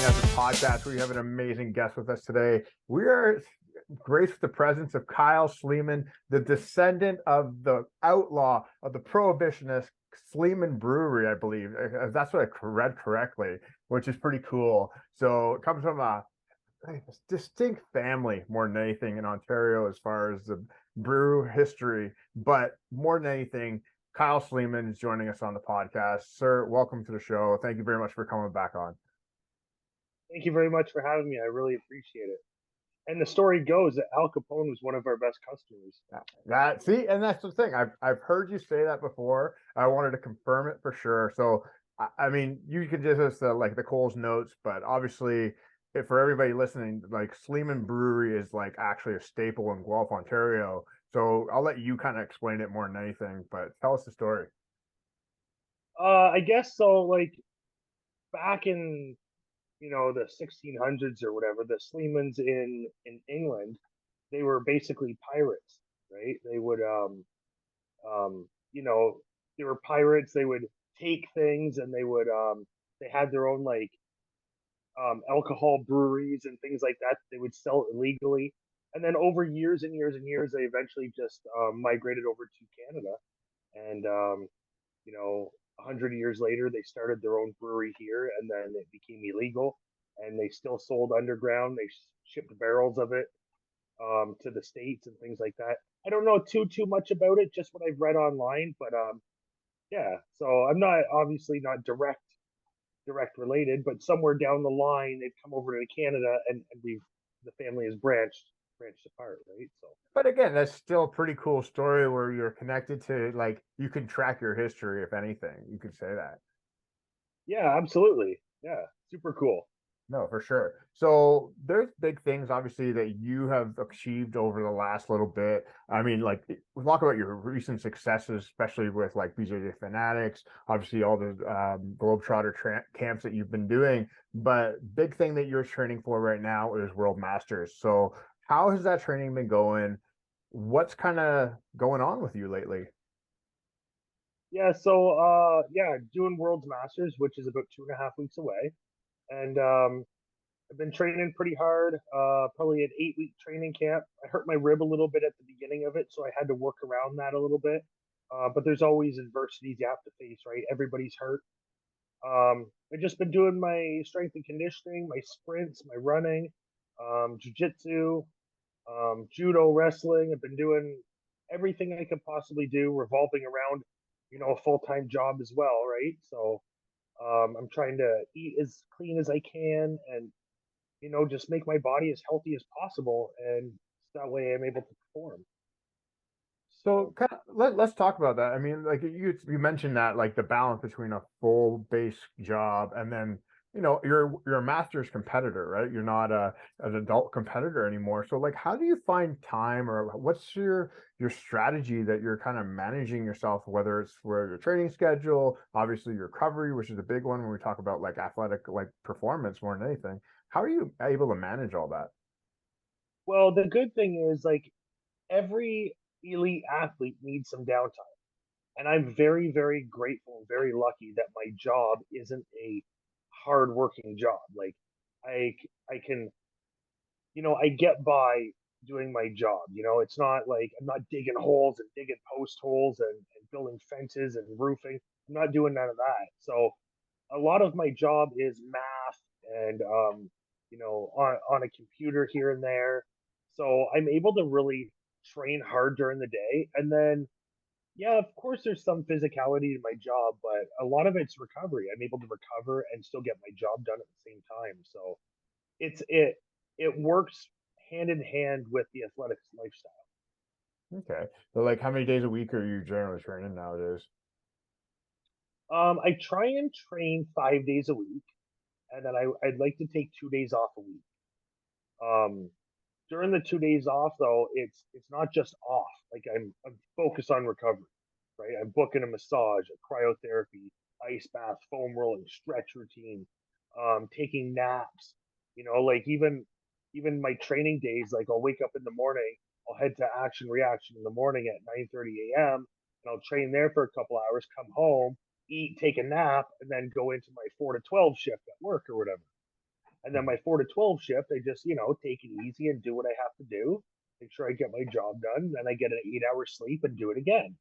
Fanatics podcast. We have an amazing guest with us today. We are graced with the presence of Kyle Sleeman, the descendant of the outlaw of the prohibitionist Sleeman Brewery, I believe. That's what I read correctly, which is pretty cool. So it comes from a distinct family more than anything in Ontario as far as the brew history. But more than anything, Kyle Sleeman is joining us on the podcast. Sir, welcome to the show. Thank you very much for coming back on. Thank you very much for having me. I really appreciate it. And the story goes that Al Capone was one of our best customers. And that's the thing. I've heard you say that before. I wanted to confirm it for sure. So I mean, you can just us like the Cole's notes, but obviously, for everybody listening, like Sleeman Brewery is like actually a staple in Guelph, Ontario. So I'll let you kind of explain it more than anything. But tell us the story. I guess so. Like back in the 1600s or whatever, the Sleemans in England, they were basically pirates, right? They would um you know they were pirates. They would take things and they had their own like alcohol breweries and things like that. They would sell illegally, and then over years and years and years, they eventually just migrated over to Canada, and 100 years later, they started their own brewery here, and then it became illegal, and they still sold underground. They shipped barrels of it to the states and things like that. I don't know too much about it, just what I've read online, but yeah. So I'm not obviously not direct related, but somewhere down the line they've come over to Canada, and the family has branched apart, right? So But again, that's still a pretty cool story where you're connected to, like, you can track your history, if anything. You could say that. yeah, absolutely, yeah, super cool. No, for sure. So there's big things obviously that you have achieved over the last little bit. I mean, like we talk about your recent successes, especially with like BJJ Fanatics, obviously all the Globetrotter camps that you've been doing. But big thing that you're training for right now is World Masters. So how has that training been going? What's kind of going on with you lately? Yeah, so yeah, doing World's Masters, which is about 2.5 weeks away, and I've been training pretty hard. Probably an 8 week training camp. I hurt my rib a little bit at the beginning of it, so I had to work around that a little bit. But there's always adversities you have to face, right? Everybody's hurt. I've just been doing my strength and conditioning, my sprints, my running, jiu-jitsu, judo, wrestling. I've been doing everything I could possibly do, revolving around, a full-time job as well, right? So I'm trying to eat as clean as I can, and just make my body as healthy as possible, and that way I'm able to perform. So So kind of, let's talk about that. I mean, like you mentioned that like the balance between a full base job and then you're a master's competitor, right? You're not an adult competitor anymore. So like how do you find time or what's your strategy that you're kind of managing yourself, whether it's for your training schedule, obviously your recovery, which is a big one when we talk about like athletic like performance more than anything. How are you able to manage all that? well, the good thing is like every elite athlete needs some downtime. And I'm very, very grateful and very lucky that my job isn't a hard working job. Like I I can, I get by doing my job. It's not like I'm not digging holes and digging post holes and building fences and roofing. I'm not doing none of that. So a lot of my job is math and on a computer here and there. So I'm able to really train hard during the day, and then yeah, of course there's some physicality in my job, but a lot of it's recovery. I'm able to recover and still get my job done at the same time. So it works hand in hand with the athletics lifestyle. Okay. So like how many days a week are you generally training nowadays? I try and train 5 days a week, and then I'd like to take 2 days off a week. Um, During the 2 days off though, it's not just off. Like I'm focused on recovery, right? I'm booking a massage, a cryotherapy, ice bath, foam rolling, stretch routine, taking naps. Like even my training days, like I'll wake up in the morning, I'll head to action reaction in the morning at 9:30 a.m. and I'll train there for a couple hours, come home, eat, take a nap, and then go into my 4 to 12 shift at work or whatever. And then my 4 to 12 shift, I just, take it easy and do what I have to do. Make sure I get my job done. Then I get an 8 hour sleep and do it again.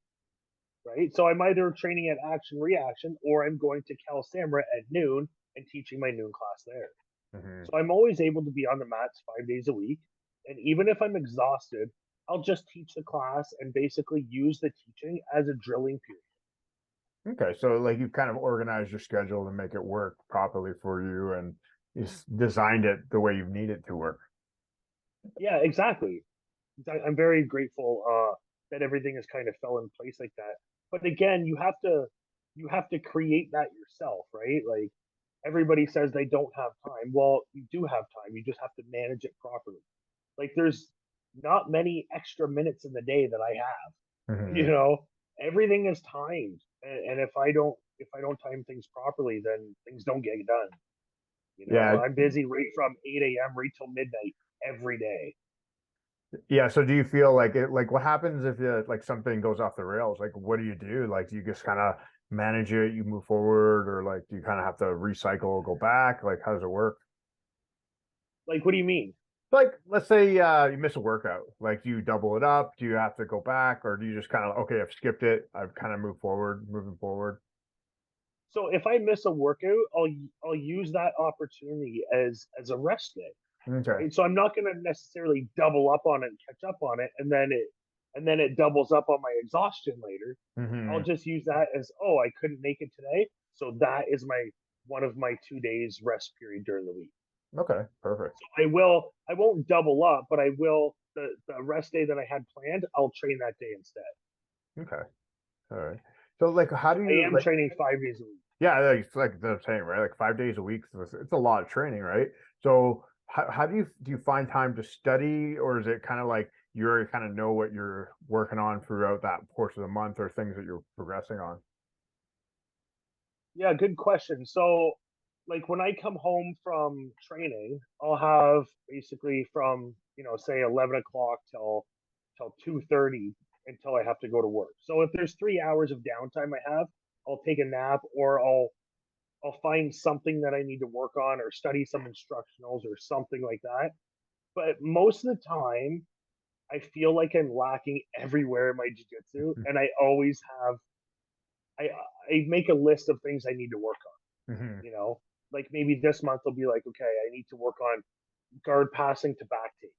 Right. So I'm either training at action reaction or I'm going to Cal Samra at noon and teaching my noon class there. Mm-hmm. So I'm always able to be on the mats 5 days a week. And even if I'm exhausted, I'll just teach the class and basically use the teaching as a drilling period. Okay, so like you've kind of organized your schedule to make it work properly for you, and you designed it the way you need it to work. Yeah, exactly. I'm very grateful that everything has kind of fell in place like that. But again, you have to create that yourself, right? Like everybody says they don't have time. Well, you do have time. You just have to manage it properly. Like there's not many extra minutes in the day that I have. You Mm-hmm. know, everything is timed, and if I don't time things properly, then things don't get done. Yeah, I'm busy right from 8 a.m. right till midnight every day. yeah. So do you feel like it? Like, what happens if like something goes off the rails? Like, what do you do? Like, do you just kind of manage it, you move forward, or like do you kind of have to recycle, go back? Like, how does it work? Like, what do you mean? Like, let's say you miss a workout. Like, do you double it up? Do you have to go back, or do you just kind of okay? I've skipped it. I've kind of moving forward. So if I miss a workout, I'll use that opportunity as a rest day, Okay. right? So I'm not going to necessarily double up on it and catch up on it, and then it doubles up on my exhaustion later. I'll Hmm. just use that as, oh, I couldn't make it today, so that is my one of my 2 days rest period during the week. Okay. Perfect. So I won't double up, but I will the rest day that I had planned, I'll train that day instead. Okay. All right. So like how So do I you am like training 5 days a week. yeah, like, it's like the same, right? Like 5 days a week. So it's a lot of training, right? So how do you find time to study, or is it kind of like you already kind of know what you're working on throughout that portion of the month or things that you're progressing on? Yeah, good question. So, like when I come home from training, I'll have basically from say 11 o'clock till 2:30 until I have to go to work. So if there's 3 hours of downtime I have, I'll take a nap or I'll find something that I need to work on or study some instructionals or something like that. But most of the time, I feel like I'm lacking everywhere in my jiu-jitsu, and I always have I I make a list of things I need to work on. Hmm. You know, like maybe this month will be like, okay, I need to work on guard passing to back takes.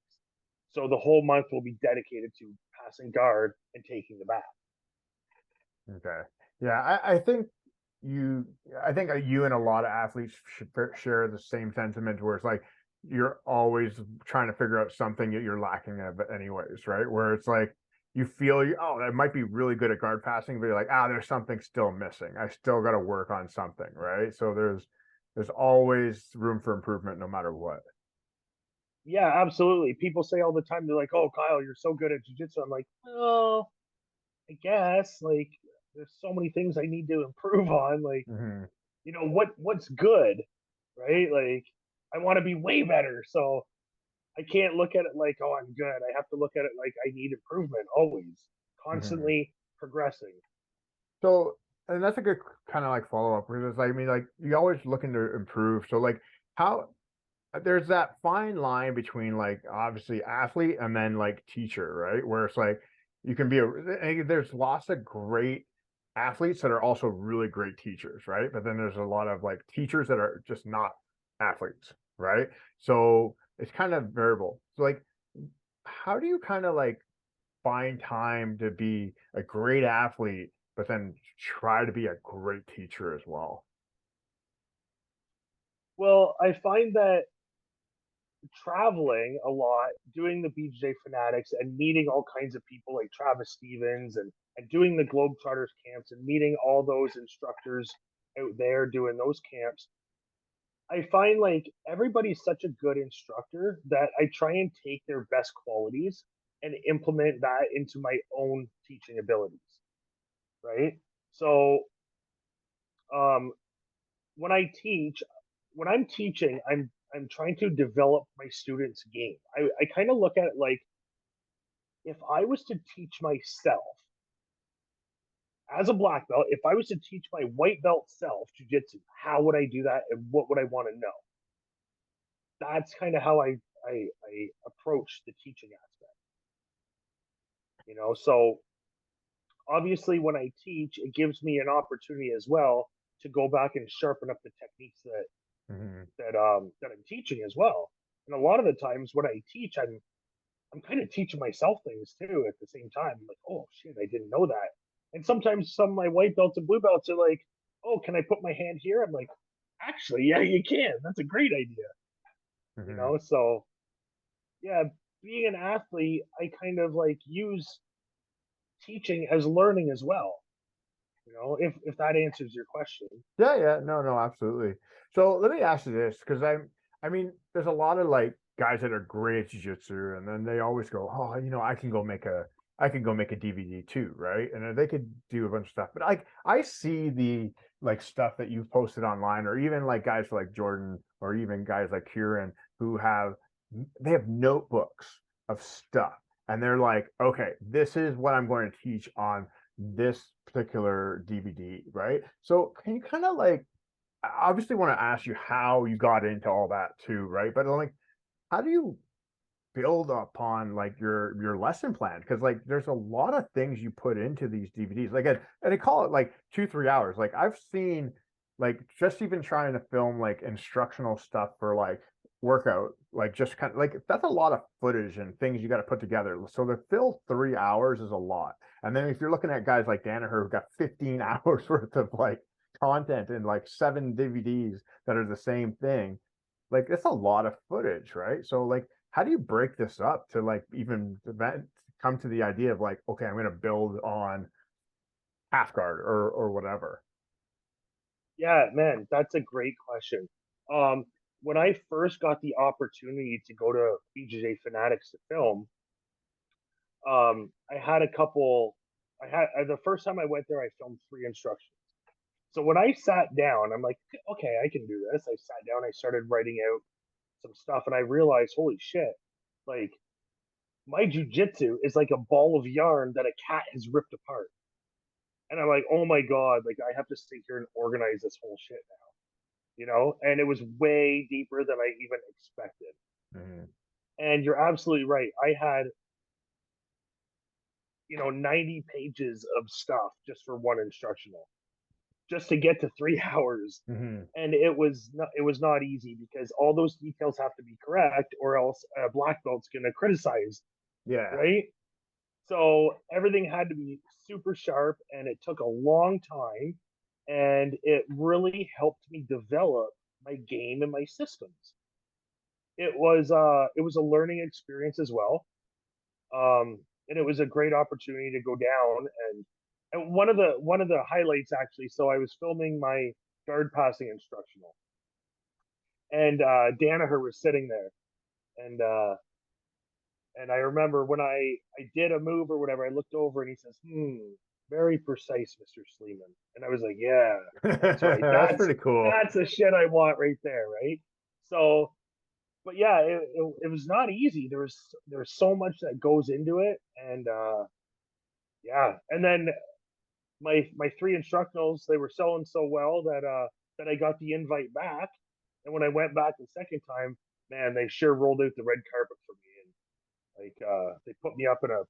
So the whole month will be dedicated to passing guard and taking the back. Okay. Yeah, you, I think you and a lot of athletes should share the same sentiment where it's like you're always trying to figure out something that you're lacking of anyways, right? Where it's like you feel oh, I might be really good at guard passing, but you're like, there's something still missing. I still got to work on something, right? So there's always room for improvement no matter what. Yeah, absolutely. People say all the time, they're like, "Oh, Kyle, you're so good at jiu-jitsu." I'm like, "Well, I guess like there's so many things I need to improve on. Like, Hmm. what's good, right? Like, I want to be way better. So I can't look at it like, oh, I'm good. I have to look at it like I need improvement always, Hmm. constantly progressing. So, and that's a good kind of like follow up because it's like, I mean, like you always looking to improve. So, like, how there's that fine line between like obviously athlete and then like teacher, right? Where it's like you can be there's lots of great athletes that are also really great teachers, right? But then there's a lot of like teachers that are just not athletes, right? So it's kind of variable. So, like, how do you kind of like find time to be a great athlete, but then try to be a great teacher as well? Well, I find that traveling a lot, doing the BJJ Fanatics, and meeting all kinds of people like Travis Stevens and doing the Globetrotters camps and meeting all those instructors out there doing those camps, I find like everybody's such a good instructor that I try and take their best qualities and implement that into my own teaching abilities, right? So um, when I teach, when I'm teaching, I'm trying to develop my students' game. I kind of look at it like if I was to teach myself as a black belt, if I was to teach my white belt self jujitsu, how would I do that and what would I want to know? that's kind of how I approach the teaching aspect. So obviously when I teach, it gives me an opportunity as well to go back and sharpen up the techniques Mhm. that I'm teaching as well. And a lot of the times when I teach, I'm kind of teaching myself things too at the same time. I'm like, oh shit, I didn't know that. And sometimes some of my white belts and blue belts are like, oh, can I put my hand here? I'm like, actually, yeah, you can. That's a great idea. Mhm. So yeah, being an athlete, I kind of like use teaching as learning as well. If that answers your question. Yeah, yeah. No, no, absolutely. So let me ask you this, because I mean, there's a lot of like guys that are great at jiu-jitsu, and then they always go, oh, I can go make a DVD too, right? And then they could do a bunch of stuff. But I see the like stuff that you've posted online, or even like guys like Jordan, or even guys like Kieran, who they have notebooks of stuff, and they're like, okay, this is what I'm going to teach on this particular DVD, right? So can you kind of like, I obviously want to ask you how you got into all that too, right? But like, how do you build upon like your lesson plan? Because like there's a lot of things you put into these DVDs, like, and they call it like 2-3 hours. Like I've seen like just even trying to film like instructional stuff for like workout, like just kind of like that's a lot of footage and things you got to put together. So to fill 3 hours is a lot. And then if you're looking at guys like Danaher who got 15 hours worth of like content and like 7 DVDs that are the same thing, like it's a lot of footage, right? So like how do you break this up to like even come to the idea of like, okay, I'm going to build on half guard or whatever? Yeah, man, that's a great question. Um, when I first got the opportunity to go to BJJ Fanatics to film, I had a couple. I had the first time I went there, I filmed 3 instructions. So when I sat down, I'm like, okay, I can do this. I sat down, I started writing out some stuff, and I realized, holy shit, like my jujitsu is like a ball of yarn that a cat has ripped apart. And I'm like, oh my god, like I have to sit here and organize this whole shit now. And it was way deeper than I even expected. Mm-hmm. And you're absolutely right. I had 90 pages of stuff just for one instructional, just to get to 3 hours. Mm-hmm. And it was not easy because all those details have to be correct, or else a black belt's gonna criticize, Yeah. right? So everything had to be super sharp, and it took a long time, and it really helped me develop my game and my systems. It was a learning experience as well, and it was a great opportunity to go down and one of the highlights actually. So I was filming my guard passing instructional, and Danaher was sitting there, and I remember when I did a move or whatever, I looked over and he says, very precise, Mr. Sleeman. And I was like, yeah, that's right. That's That's pretty cool. that's the shit I want right there, right? So, but yeah, it was not easy. There's so much that goes into it, and yeah. And then my 3 instructionals, they were selling so well that I got the invite back. And when I went back the second time, man, they sure rolled out the red carpet for me. And like they put me up in a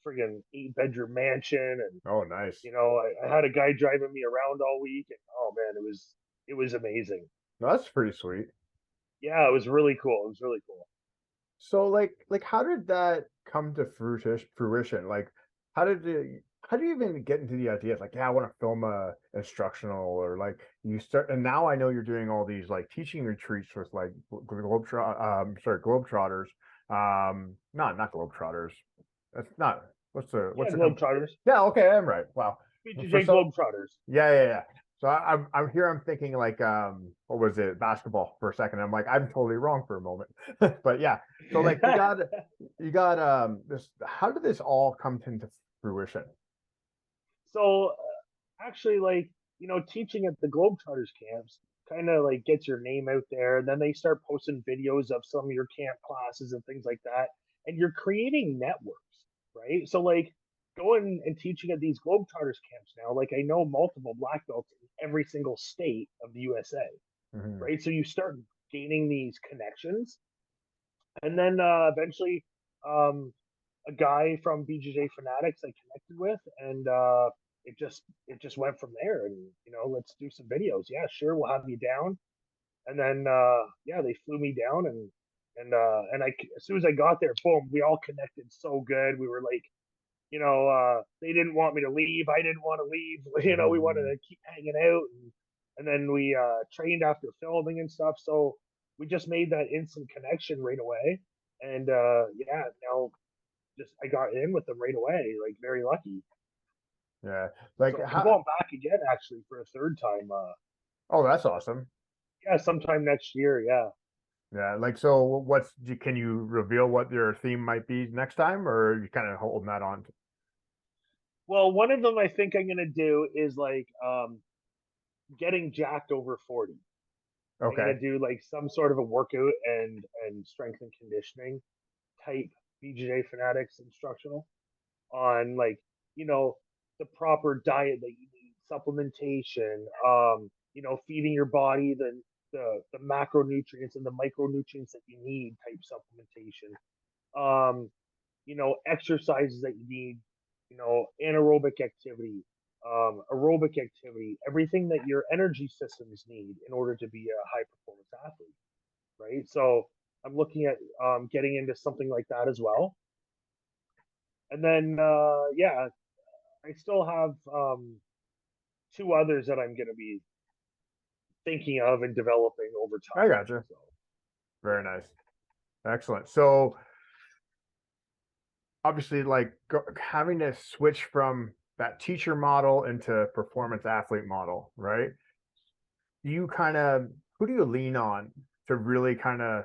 friggin' 8 bedroom mansion, and Oh, nice. I had a guy driving me around all week, and oh man, it was amazing. No, that's pretty sweet. Yeah, it was really cool. It was really cool. So like how did that come to fruition? Like how did you how do you even get into the idea of like, yeah, I want to film a instructional, or like you start, and now I know you're doing all these like teaching retreats with like Globetrotters. Not Globetrotters. That's not what's Yeah, the company? Globetrotters, Yeah, okay, I'm right. Wow. For BJJ some Globetrotters. yeah, yeah, yeah. So I'm here. I'm thinking like what was it, basketball for a second. I'm like I'm totally wrong for a moment, but yeah. So like you got this. How did this all come into fruition? So actually, like teaching at the Globetrotters camps kind of like gets your name out there. And then they start posting videos of some of your camp classes and things like that, and you're creating networks, right? So like going and teaching at these Globetrotters camps now, like I know multiple black belts in every single state of the USA, Hmm. right? So you start gaining these connections. And then eventually, um, a guy from BJJ Fanatics I connected with, and it just went from there. And let's do some videos. Yeah, sure, we'll have you down. And then yeah, they flew me down, and as soon as I got there, boom, we all connected so good. We were like, they didn't want me to leave. I didn't want to leave. We wanted to keep hanging out, and then we trained after filming and stuff. So we just made that instant connection right away. And yeah, now just I got in with them right away, like very lucky. Yeah. Like So I'm how, going back again actually for a third time. oh, that's awesome. Yeah, sometime next year. Yeah. Yeah. Like, so can you reveal what your theme might be next time, or are you kind of holding that on? Well, one of them I think I'm gonna do is like getting jacked over 40. I'm Okay. gonna do like some sort of a workout and strength and conditioning type BJJ Fanatics instructional on like you know the proper diet that you need, supplementation, feeding your body the macronutrients and the micronutrients that you need type supplementation, exercises that you need, anaerobic activity, aerobic activity, everything that your energy systems need in order to be a high performance athlete, right? So I'm looking at getting into something like that as well. And then, yeah, I still have two others that I'm going to be thinking of and developing over I time. gotcha. So, Very yeah. nice. Excellent. So obviously, like having to switch from that teacher model into performance athlete model, right? You kind of, who do you lean on to really kind of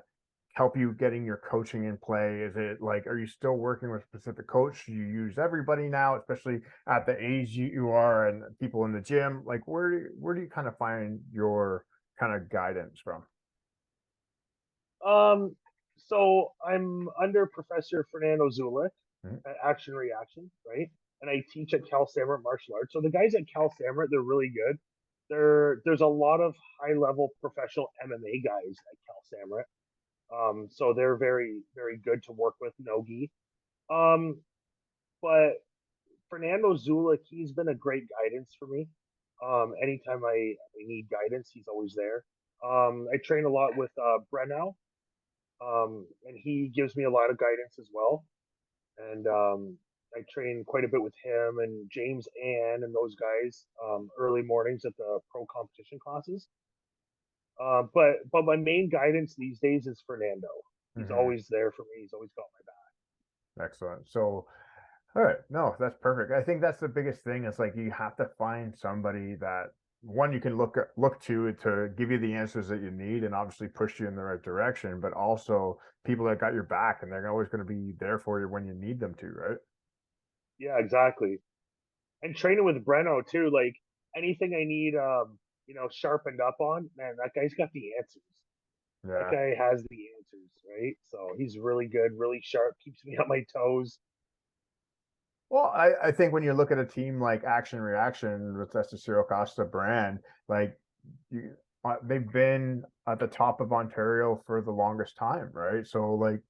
help you getting your coaching in play? Is it like, are you still working with a specific coach? Do you use everybody now, especially at the age you are and people in the gym? Like, where do you kind of find your kind of guidance from? Um, so I'm under Professor Fernando Zulik Mhm. at Action Reaction, right? And I teach at Cal Samart Martial Arts. So the guys at Cal Samart, they're really good. There's a lot of high level professional MMA guys at Cal Samart. So they're very, very good to work with, Nogi. Um, but Fernando Zulik, he's been a great guidance for me. Anytime I need guidance, he's always there. I train a lot with Brenau, and he gives me a lot of guidance as well. And I train quite a bit with him and James Ann and those guys early mornings at the pro competition classes. But my main guidance these days is Fernando. He's Mhm. always there for me. He's always got my back. Excellent. So, all right, no, that's perfect. I think that's the biggest thing is like you have to find somebody that one you can look to give you the answers that you need and obviously push you in the right direction, but also people that got your back and they're always going to be there for you when you need them to, right? Yeah, exactly. And training with Breno too, like anything I need, sharpened up on, man, that guy's got the answers. That Yeah. guy has the answers, right? So he's really good, really sharp, keeps me on my toes. Well, I think when you look at a team like Action Reaction with the Ciro Costa brand, like you, they've been at the top of Ontario for the longest time, right? So like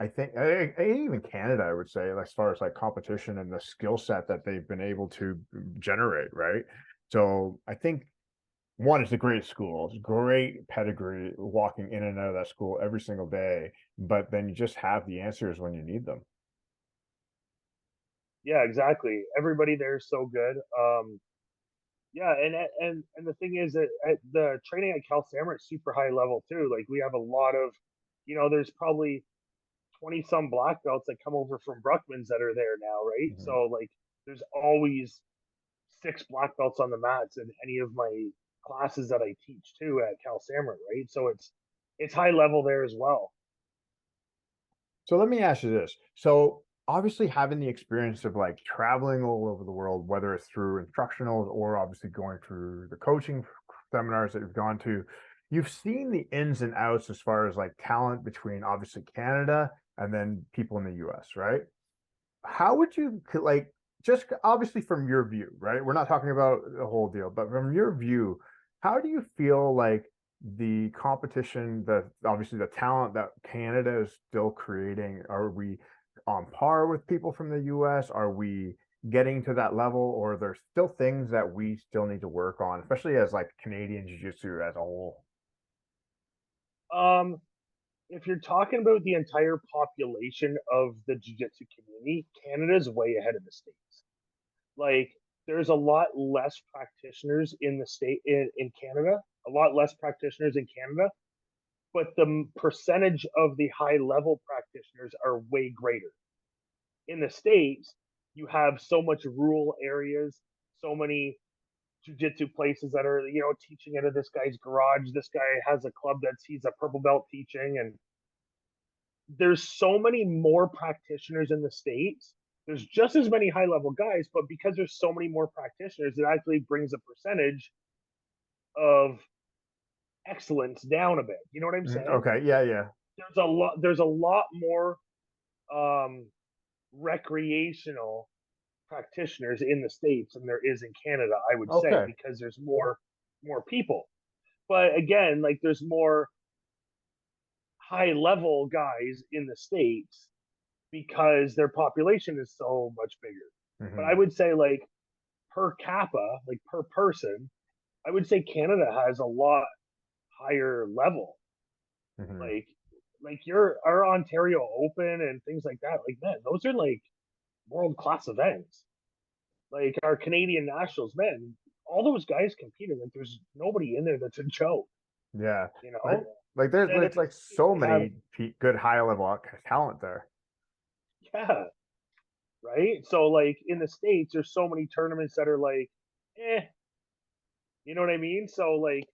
I think even Canada, I would say, as far as like competition and the skill set that they've been able to generate, right? So I think one, it's a great school, it's great pedigree walking in and out of that school every single day, but then you just have the answers when you need them. Yeah, exactly. Everybody there is so good. Yeah, and the thing is that at the training at Cal Samar is super high level too. Like we have a lot of, there's probably 20 some black belts that come over from Bruckman's that are there now, right? Mhm. So like there's always six black belts on the mats in any of my classes that I teach too at Cal Samar, right? So it's high level there as well. So let me ask you this. So obviously having the experience of like traveling all over the world, whether it's through instructionals or obviously going through the coaching seminars that you've gone to, you've seen the ins and outs as far as like talent between obviously Canada and then people in the US, right? How would you like just obviously from your view, right? We're not talking about the whole deal, but from your view, how do you feel like the competition, obviously the talent that Canada is still creating, are we on par with people from the US? Are we getting to that level, or there's still things that we still need to work on, especially as like Canadian Jiu-Jitsu as a whole? Um, if you're talking about the entire population of the jiu-jitsu community, Canada's way ahead of the States. Like, there's a lot less practitioners in the state in Canada, a lot less practitioners in Canada, but the percentage of the high level practitioners are way greater. In the States, you have so much rural areas, so many jiu-jitsu places that are, teaching out of this guy's garage. This guy has a club that he's a purple belt teaching, and there's so many more practitioners in the States. There's just as many high level guys, but because there's so many more practitioners, it actually brings a percentage of excellence down a bit. You know what I'm saying? Okay, yeah, yeah. There's a lot more um recreational practitioners in the States than there is in Canada, I would say, Okay. because there's more people. But again, like, there's more high level guys in the States because their population is so much bigger. But I Hmm. would say, like, per capita, like per person, I would say Canada has a lot higher level. Hmm. Like your our Ontario Open and things like that. Like, man, those are like world class events. Like our Canadian nationals, man, all those guys competed. Like, there's nobody in there that's a joke, Yeah. you Like, know. there's Then in like the States, so you have, many good high level talent there. yeah, right. So like in the States, there's so many tournaments that are like, you know what I mean? So like,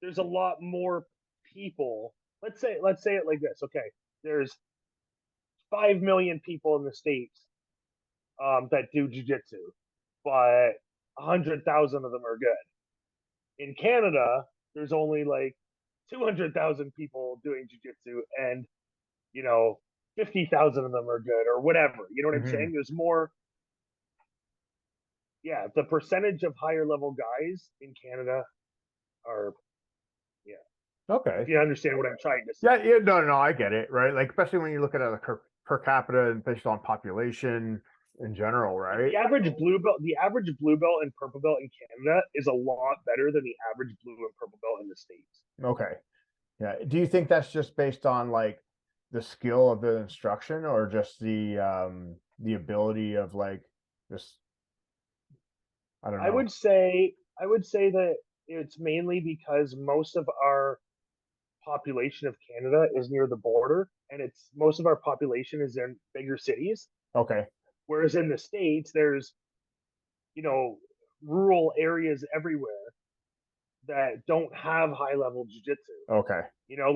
there's a lot more people. Let's say it like this. Okay, there's 5 million people in the States that do jujitsu, but 100,000 of them are good. In Canada, there's only like 200,000 people doing jujitsu, and, 50,000 of them are good, or whatever. You know what I'm saying? Hmm. There's more. Yeah, the percentage of higher level guys in Canada are, yeah. If Okay. you understand what I'm trying to say. Yeah, yeah, no, no, I get it, right? Like, especially when you look at it like per capita and based on population in general, Like, right? the average blue belt and purple belt in Canada is a lot better than the average blue and purple belt in the States. Okay. Yeah. Do you think that's just based on like the skill of the instruction, or just the ability of like just, I don't I know. would say I would say that it's mainly because most of our population of Canada is near the border, and it's most of our population is in bigger cities. Okay. Whereas in the States, there's, you know rural areas everywhere that don't have high level jiu-jitsu. Okay.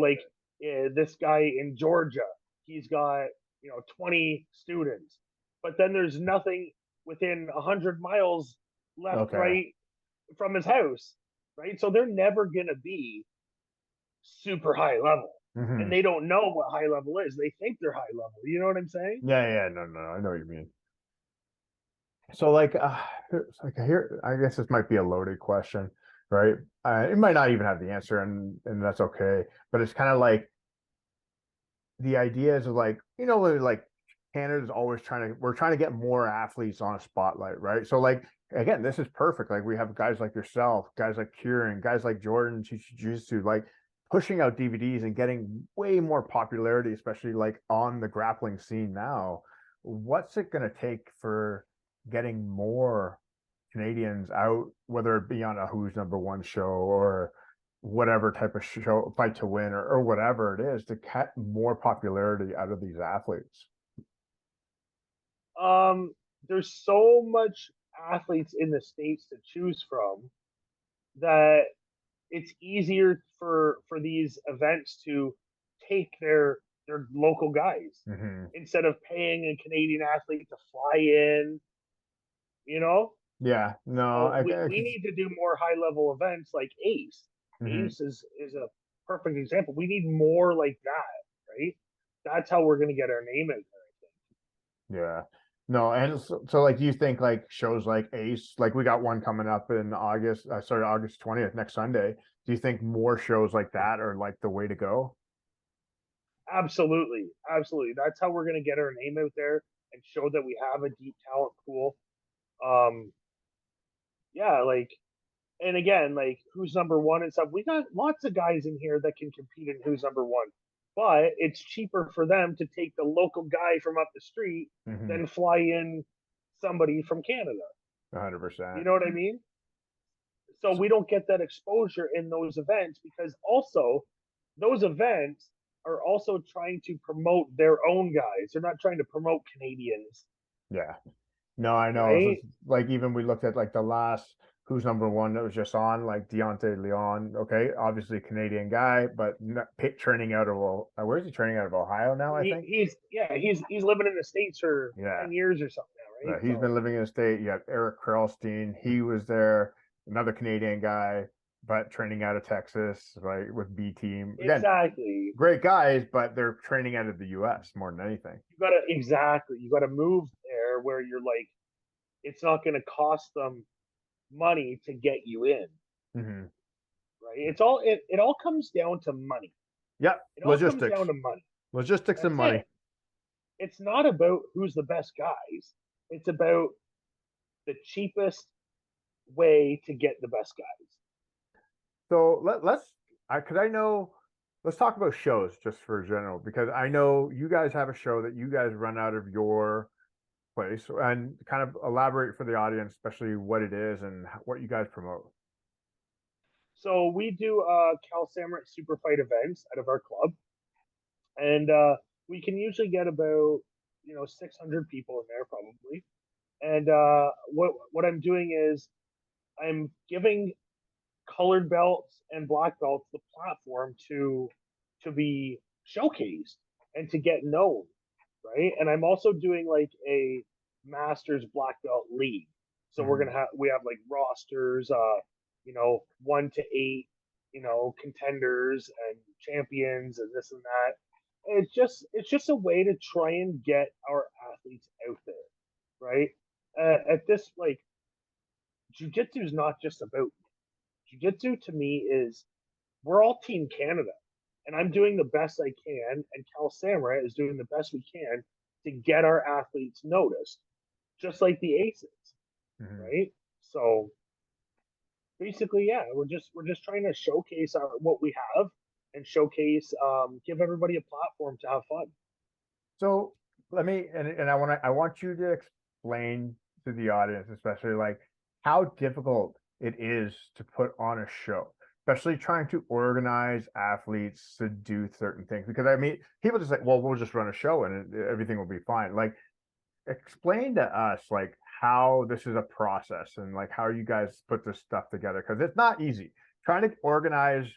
Like, this guy in Georgia, he's got, 20 students, but then there's nothing within 100 miles left, Okay. right, from his house, right? So they're never gonna be super high level, and Hmm. they don't know what high level is. They think they're high level. You know what I'm saying? Yeah, yeah, no, no, I know what you mean. So like, like here, I guess this might be a loaded question, right? It might not even have the answer, and that's okay. But it's kind of like the idea is of like, like Canada's always we're trying to get more athletes on a spotlight, right? So like, again, this is perfect. Like, we have guys like yourself, guys like Kieran, guys like Jordan teach jiu-jitsu, like pushing out DVDs and getting way more popularity, especially like on the grappling scene now. What's it going to take for getting more Canadians out, whether it be on a Who's Number One show or whatever type of show, Fight to Win, or whatever it is, to get more popularity out of these athletes? Um, there's so much athletes in the States to choose from that it's easier for these events to take their local guys Hmm. instead of paying a Canadian athlete to fly in, you know. Yeah, no, So we need to do more high level events like Ace. mhm. Ace is a perfect example. We need more like that, right? That's how we're going to get our name out there. Yeah. No, and so like, you think like shows like Ace, like we got one coming up in August, sorry, August 20th, next Sunday. Do you think more shows like that are like the way to go? Absolutely, absolutely. That's how we're going to get our name out there and show that we have a deep talent pool. Um, yeah, like, and again, like who's number one and stuff. We got lots of guys in here that can compete in who's number one, but it's cheaper for them to take the local guy from up the street Hmm. than fly in somebody from Canada. You 100%. know what I mean? So we don't get that exposure in those events because also those events are also trying to promote their own guys. They're not trying to promote Canadians, Yeah. No, I know. So right? it's like, even we looked at like the last who's number one that was just on, like Deontay Leon. Okay, obviously a Canadian guy, but training out of, where is he training out of? Ohio now, I think. He's living in the States for Yeah. 10 years or something now, right? He's So been living in the state. You have Eric Krelstein. He was there, another Canadian guy, but training out of Texas, right, with B team. Again, exactly. great guys, but they're training out of the US more than anything. You gotta move there where you're like it's not gonna cost them money to get you in, Hmm. right? It all comes down to money. Yep. It all comes Logistics. down to money. Logistics and That's money. it. It's not about who's the best guys. It's about the cheapest way to get the best guys. So because I know, let's talk about shows just for general, because I know you guys have a show that you guys run out of your place, and kind of elaborate for the audience, especially what it is and what you guys promote. So we do Cal Samurai Super Fight events out of our club, and we can usually get about 600 people in there probably. And what I'm doing is I'm giving colored belts and black belts the platform to be showcased and to get known, right? And I'm also doing like a masters black belt league. So Hmm. we have like rosters, 1 to 8, contenders and champions and this and that. And it's just a way to try and get our athletes out there, right? At this like jujitsu is not just about jiu-jitsu to me is we're all team Canada and I'm doing the best I can and Cal Samurai is doing the best we can to get our athletes noticed just like the aces, Hmm. right? So basically yeah, we're just trying to showcase what we have and showcase give everybody a platform to have fun. So let me, and I want you to explain to the audience, especially like how difficult it is to put on a show, especially trying to organize athletes to do certain things. Because I mean, people just like, well, we'll just run a show and everything will be fine. Like, explain to us like how this is a process and like how you guys put this stuff together, because it's not easy. Trying to organize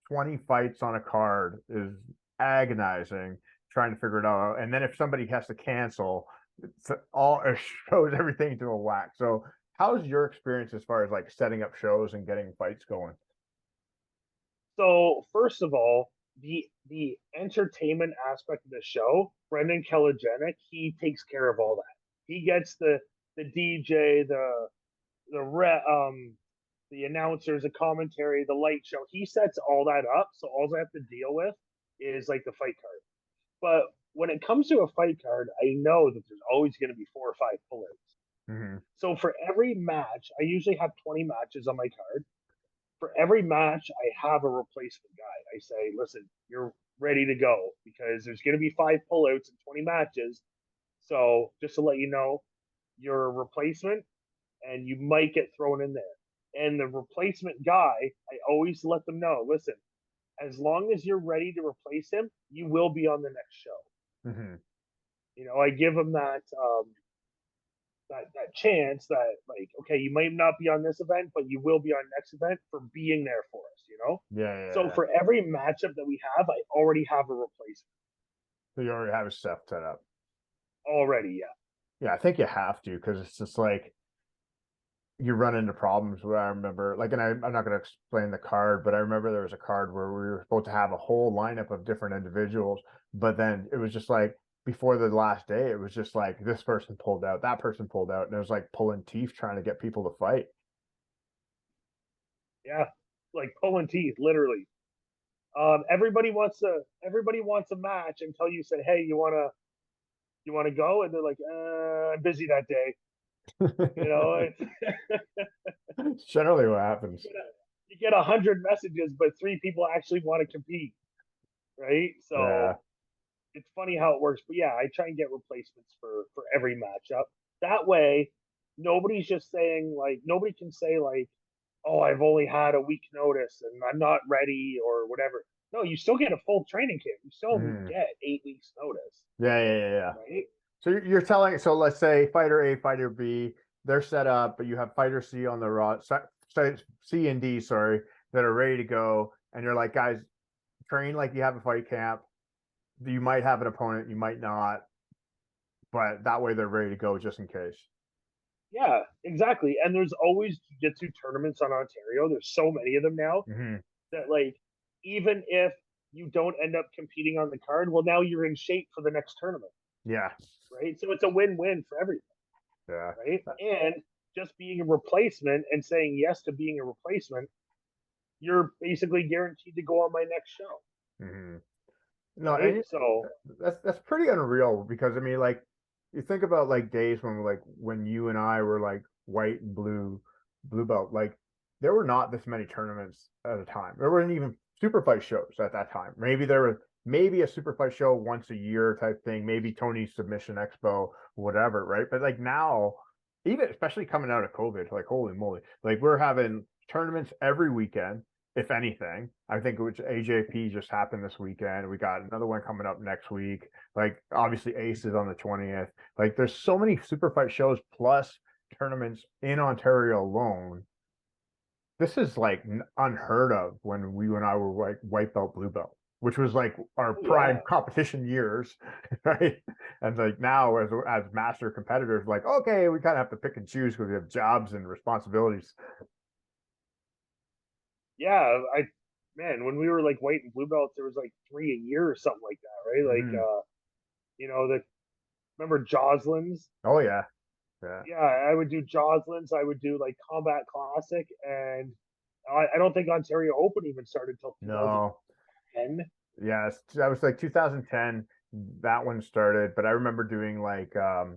20 fights on a card is agonizing, trying to figure it out. And then if somebody has to cancel, it shows everything to a whack. So how's your experience as far as like setting up shows and getting fights going? So first of all, the entertainment aspect of the show, Brendan Kelligenic, he takes care of all that. He gets the DJ, the announcers, the commentary, the light show. He sets all that up. So all I have to deal with is like the fight card. But when it comes to a fight card, I know that there's always going to be 4 or 5 pullouts. Mm-hmm. So for every match, I usually have 20 matches on my card. For every match, I have a replacement guy. I say, listen, you're ready to go because there's going to be 5 pullouts in 20 matches. So just to let you know, you're a replacement and you might get thrown in there. And the replacement guy, I always let them know, listen, as long as you're ready to replace him, you will be on the next show. Mm-hmm. I give them that chance that like okay you might not be on this event but you will be on next event for being there for us. Yeah, yeah, So yeah. for every matchup that we have I already have a replacement So you already have a stuff set up. already. Yeah, Yeah, I think you have to, because it's just like you run into problems where I remember, like, and I'm not going to explain the card, but I remember there was a card where we were supposed to have a whole lineup of different individuals, but then it was just like before the last day, it was just like this person pulled out, that person pulled out, and it was like pulling teeth trying to get people to fight. Yeah, like pulling teeth, literally. Everybody wants a match until you say, "Hey, you wanna go?" And they're like, I'm busy that day." You know, It's generally what happens. you get 100 messages, but 3 people actually want to compete, right? Yeah. So it's funny how it works. But yeah, I try and get replacements for every matchup. That way, nobody's just saying like nobody can say like, "Oh, I've only had a week notice and I'm not ready" or whatever. No, you still get a full training camp. You still Mhm. get 8 weeks notice, Yeah. right? So you're telling, so let's say fighter A, fighter B, they're set up, but you have fighter C on the raw, C and D, sorry, that are ready to go. And you're like, guys, train like you have a fight camp. You might have an opponent, you might not, but that way they're ready to go just in case. Yeah, exactly. And there's always jiu-jitsu tournaments on Ontario. There's so many of them now Hmm. that like even if you don't end up competing on the card, well now you're in shape for the next tournament, Yeah. right? So it's a win-win for everyone, Yeah. right? And just being a replacement and saying yes to being a replacement, you're basically guaranteed to go on my next show, Hmm. No, right? and So that's pretty unreal because I mean, like, you think about like days when like when you and I were like white and blue belt, like there were not this many tournaments at a time. There weren't even super fight shows at that time. Maybe there was maybe a super fight show once a year type thing, maybe Tony's Submission Expo, whatever, right? But like now, even especially coming out of COVID, like holy moly, like we're having tournaments every weekend if anything. I think which AJP just happened this weekend. We got another one coming up next week. Like obviously Ace is on the 20th. Like there's so many super fight shows plus tournaments in Ontario alone. This is like unheard of when we and I were like white belt, blue belt, which was like our oh yeah. prime competition years, right? And like now as master competitors, like okay, we kind of have to pick and choose because we have jobs and responsibilities. Yeah, I man, when we were like white and blue belts, there was like 3 a year or something like that, right? Like Mm-hmm. the remember Joslins? Oh yeah, yeah. Yeah, I would do Joslins. I would do like Combat Classic, and I don't think Ontario Open even started until No, 2010. yes, that was like 2010. That one started, but I remember doing like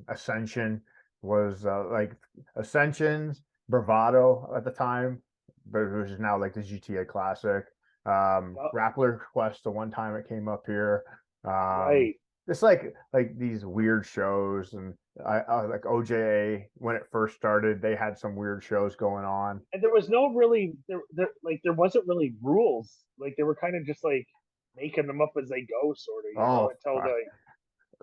Ascension was like Ascensions, Bravado at the time, but it was now like the GTA Classic. Yeah, Grappler Quest, the one time it came up here. Um, right. it's like these weird shows, and I like OJA when it first started, they had some weird shows going on. And there was no really there wasn't really rules. Like they were kind of just like making them up as they go, sort of, Oh, until the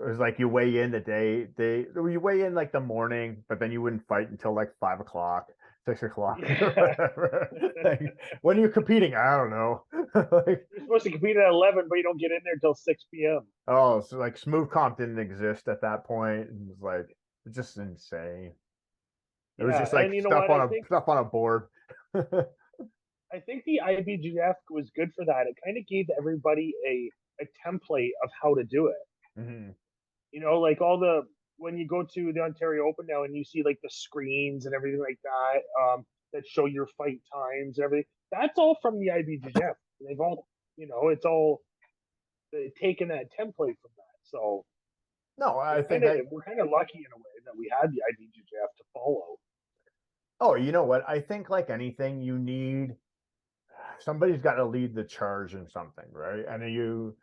it was like you weigh in the day, you weigh in like the morning, but then you wouldn't fight until like 5 o'clock, 6 o'clock, or yeah. whatever. Like when are you competing? I don't know. Like, You're supposed to compete at 11, but you don't get in there until 6 p.m. oh, so like smooth comp didn't exist at that point. It was like it's just insane. It was Yeah, just and like you know what? stuff on a board. I think the IBJJF was good for that. It kind of gave everybody a template of how to do it. Hmm. Like all the when you go to the Ontario Open now and you see like the screens and everything like that, that show your fight times and everything. That's all from the IBJJF. They've all, it's all taken that template from that. So No, I we're think kind of I. we're kind of lucky in a way that we had the IBJJF to follow. Oh, you know what? I think like anything, you need somebody's got to lead the charge in something, right? And you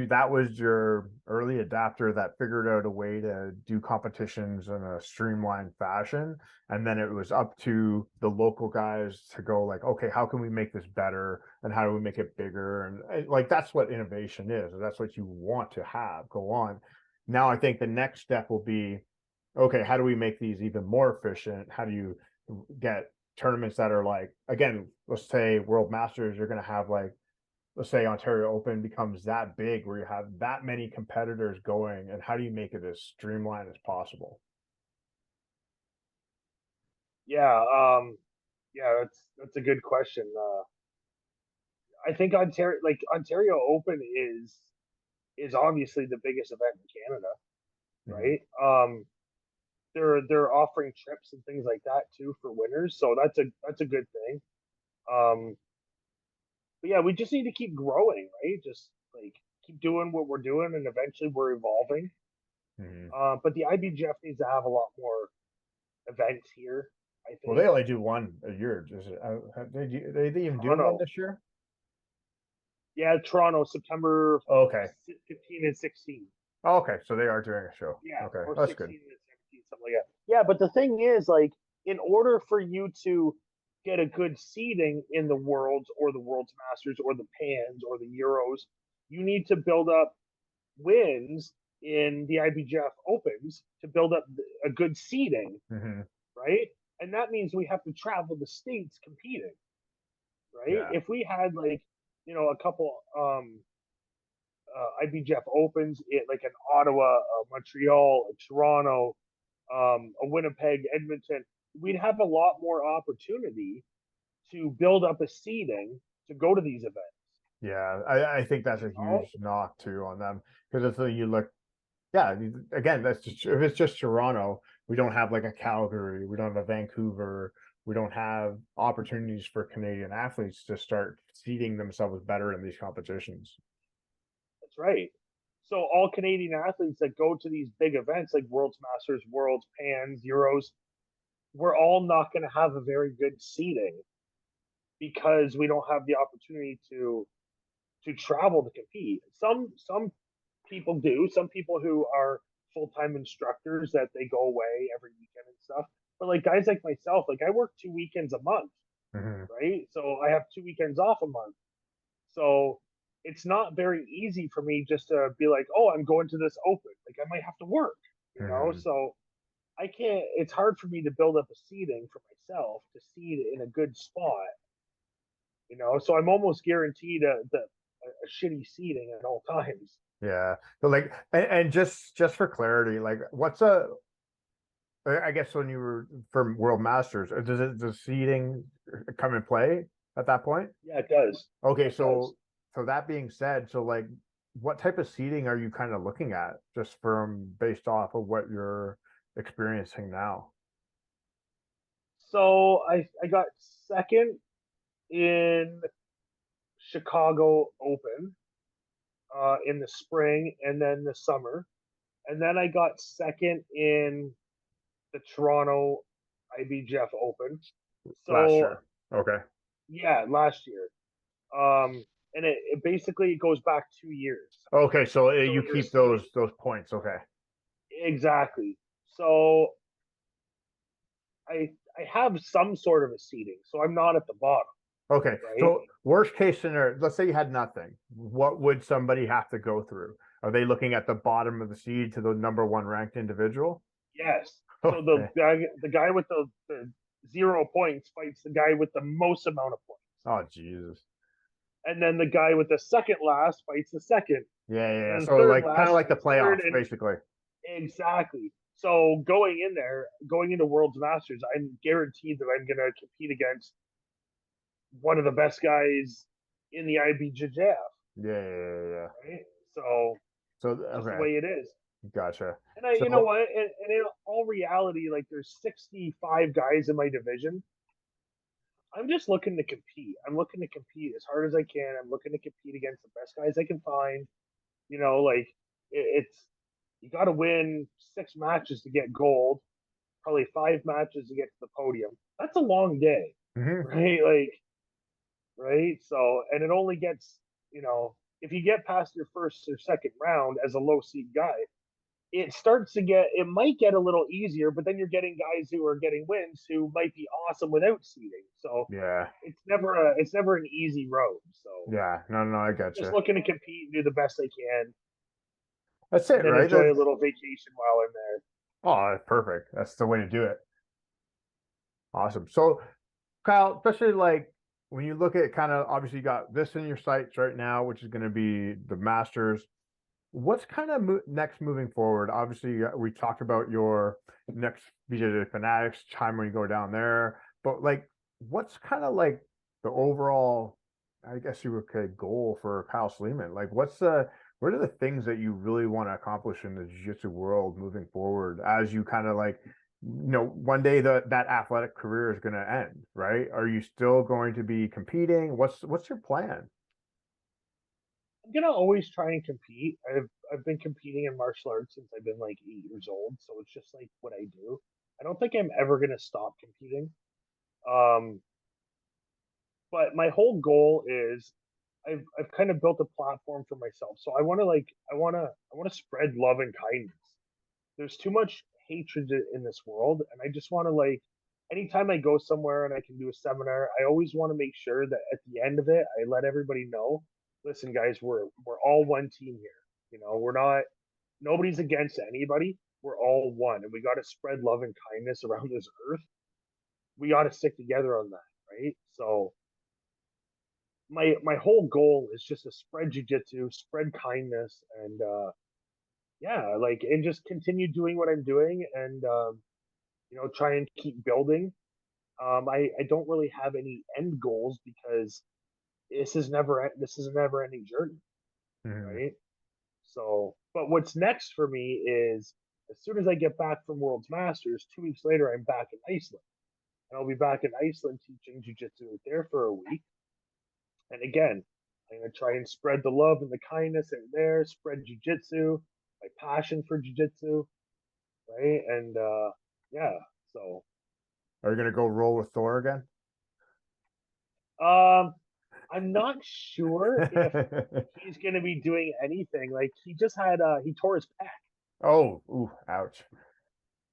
that was your early adapter that figured out a way to do competitions in a streamlined fashion, and then it was up to the local guys to go like, okay, how can we make this better and how do we make it bigger? And like that's what innovation is. That's what you want to have go on. Now I think the next step will be, okay, how do we make these even more efficient? How do you get tournaments that are like, again, let's say World Masters, you're going to have like, let's say Ontario Open becomes that big where you have that many competitors going, and how do you make it as streamlined as possible? Yeah, yeah, that's a good question. I think Ontario Open is is obviously the biggest event in Canada, Mhm. right? They're offering trips and things like that too for winners, so that's a good thing. Um, but yeah, we just need to keep growing, right? Just like keep doing what we're doing, and eventually we're evolving. Mhm. But the IBJF needs to have a lot more events here, I Well, they think. only do one a year. Just they even doing one Toronto, this year? yeah, Toronto, September Okay. 15 and 16. Okay, so they are doing a show. Yeah, Okay, or that's good. 16 and 17, something like that. Yeah, but the thing is, like, in order for you to get a good seeding in the Worlds or the World's Masters or the Pans or the Euros, you need to build up wins in the IBJF Opens to build up a good seeding, Hmm. right? And that means we have to travel the states competing, right? Yeah. If we had like, a couple IBJF Opens like an Ottawa, Montreal, a Toronto, a Winnipeg, Edmonton, we'd have a lot more opportunity to build up a seeding to go to these events. Yeah, I think that's a Oh, huge knock too on them because it's you look, yeah, again, that's just if it's just Toronto, we don't have like a Calgary, we don't have a Vancouver, we don't have opportunities for Canadian athletes to start seeding themselves better in these competitions. that's right. So all Canadian athletes that go to these big events like World's Masters, Worlds, Pans, Euros, we're all not going to have a very good seeding because we don't have the opportunity to travel to compete. Some people do. Some people who are full time instructors that they go away every weekend and stuff. But like guys like myself, like I work 2 weekends a month, Hmm. right? So I have 2 weekends off a month. So it's not very easy for me just to be like, oh, I'm going to this open. Like I might have to work, you know? Hmm. So I can't, it's hard for me to build up a seeding for myself to seed in a good spot, you know? So I'm almost guaranteed a shitty seeding at all times. Yeah, but like, and just for clarity, like, what's a I guess when you were for World Masters, does seeding come in play at that point? Yeah, it does. Yeah, Okay, it does. so that being said, so like what type of seeding are you kind of looking at just from based off of what you're experiencing now? So I got second in Chicago Open in the spring and then the summer, and then I got second in the Toronto IBJF Open. Last So year. Okay. yeah, last year. And it basically goes back 2 years. Okay, so So you you're keep seeding those points. Okay. exactly. So I have some sort of a seeding, so I'm not at the bottom, Okay. right? So worst case scenario, let's say you had nothing. What would somebody have to go through? Are they looking at the bottom of the seed to the number one ranked individual? Yes. So Okay. the guy with the 0 points fights the guy with the most amount of points. Oh, Jesus. And then the guy with the second last fights the second. Yeah, yeah, And yeah. then So third like kind of last like the fights third. playoffs, And basically. exactly. So going in there, going into World's Masters, I'm guaranteed that I'm gonna compete against one of the best guys in the IBJJF, Yeah, yeah, yeah, yeah. right? So So just the okay, way it is. gotcha. And you know So what? And in all reality, like there's 65 guys in my division. I'm just looking to compete. I'm looking to compete as hard as I can. I'm looking to compete against the best guys I can find. Like it's you got to win 6 matches to get gold, probably 5 matches to get to the podium. That's a long day, mhm. right? Like, right? So, and it only gets, if you get past your first or second round as a low seed guy, it might get a little easier, but then you're getting guys who are getting wins who might be awesome without seeding. So Yeah, it's never an easy road. So yeah. No, no, I just gotcha. looking to compete and do the best I can, That's and it, then right? enjoy a little vacation while I'm there. Oh, that's perfect. That's the way to do it. Awesome. So Kyle, especially like when you look at kind of obviously you got this in your sights right now, which is going to be the Masters. What's kind of next moving forward? Obviously, we talked about your next BJJ Fanatics time when you go down there, but like, what's kind of like the overall, I guess you would say, goal for Kyle Sleeman? Like, what are the things that you really want to accomplish in the jiu-jitsu world moving forward as you kind of like, one day that athletic career is going to end, right? Are you still going to be competing? What's your plan? I'm gonna always try and compete. I've been competing in martial arts since I've been like 8 years old, so it's just like what I do. I don't think I'm ever gonna stop competing. Um, but my whole goal is I've kind of built a platform for myself. So I want to spread love and kindness. There's too much hatred in this world, and I just want to like anytime I go somewhere and I can do a seminar, I always want to make sure that at the end of it, I let everybody know, listen, guys, we're all one team here. We're not nobody's against anybody. We're all one, and we got to spread love and kindness around this earth. We got to stick together on that, right? So my whole goal is just to spread jujitsu, spread kindness, and yeah, like and just continue doing what I'm doing, and try and keep building. I don't really have any end goals because this is a never ending journey, Mhm. right? So, but what's next for me is as soon as I get back from World's Masters, 2 weeks later, I'm back in Iceland, and I'll be back in Iceland teaching jujitsu there for a week. And again, I'm gonna try and spread the love and the kindness in there, spread jujitsu, my passion for jujitsu, right? And yeah, so Are you going to go roll with Thor again? um, I'm not sure if he's gonna be doing anything. Like he tore his pec. Oh, ooh, ouch.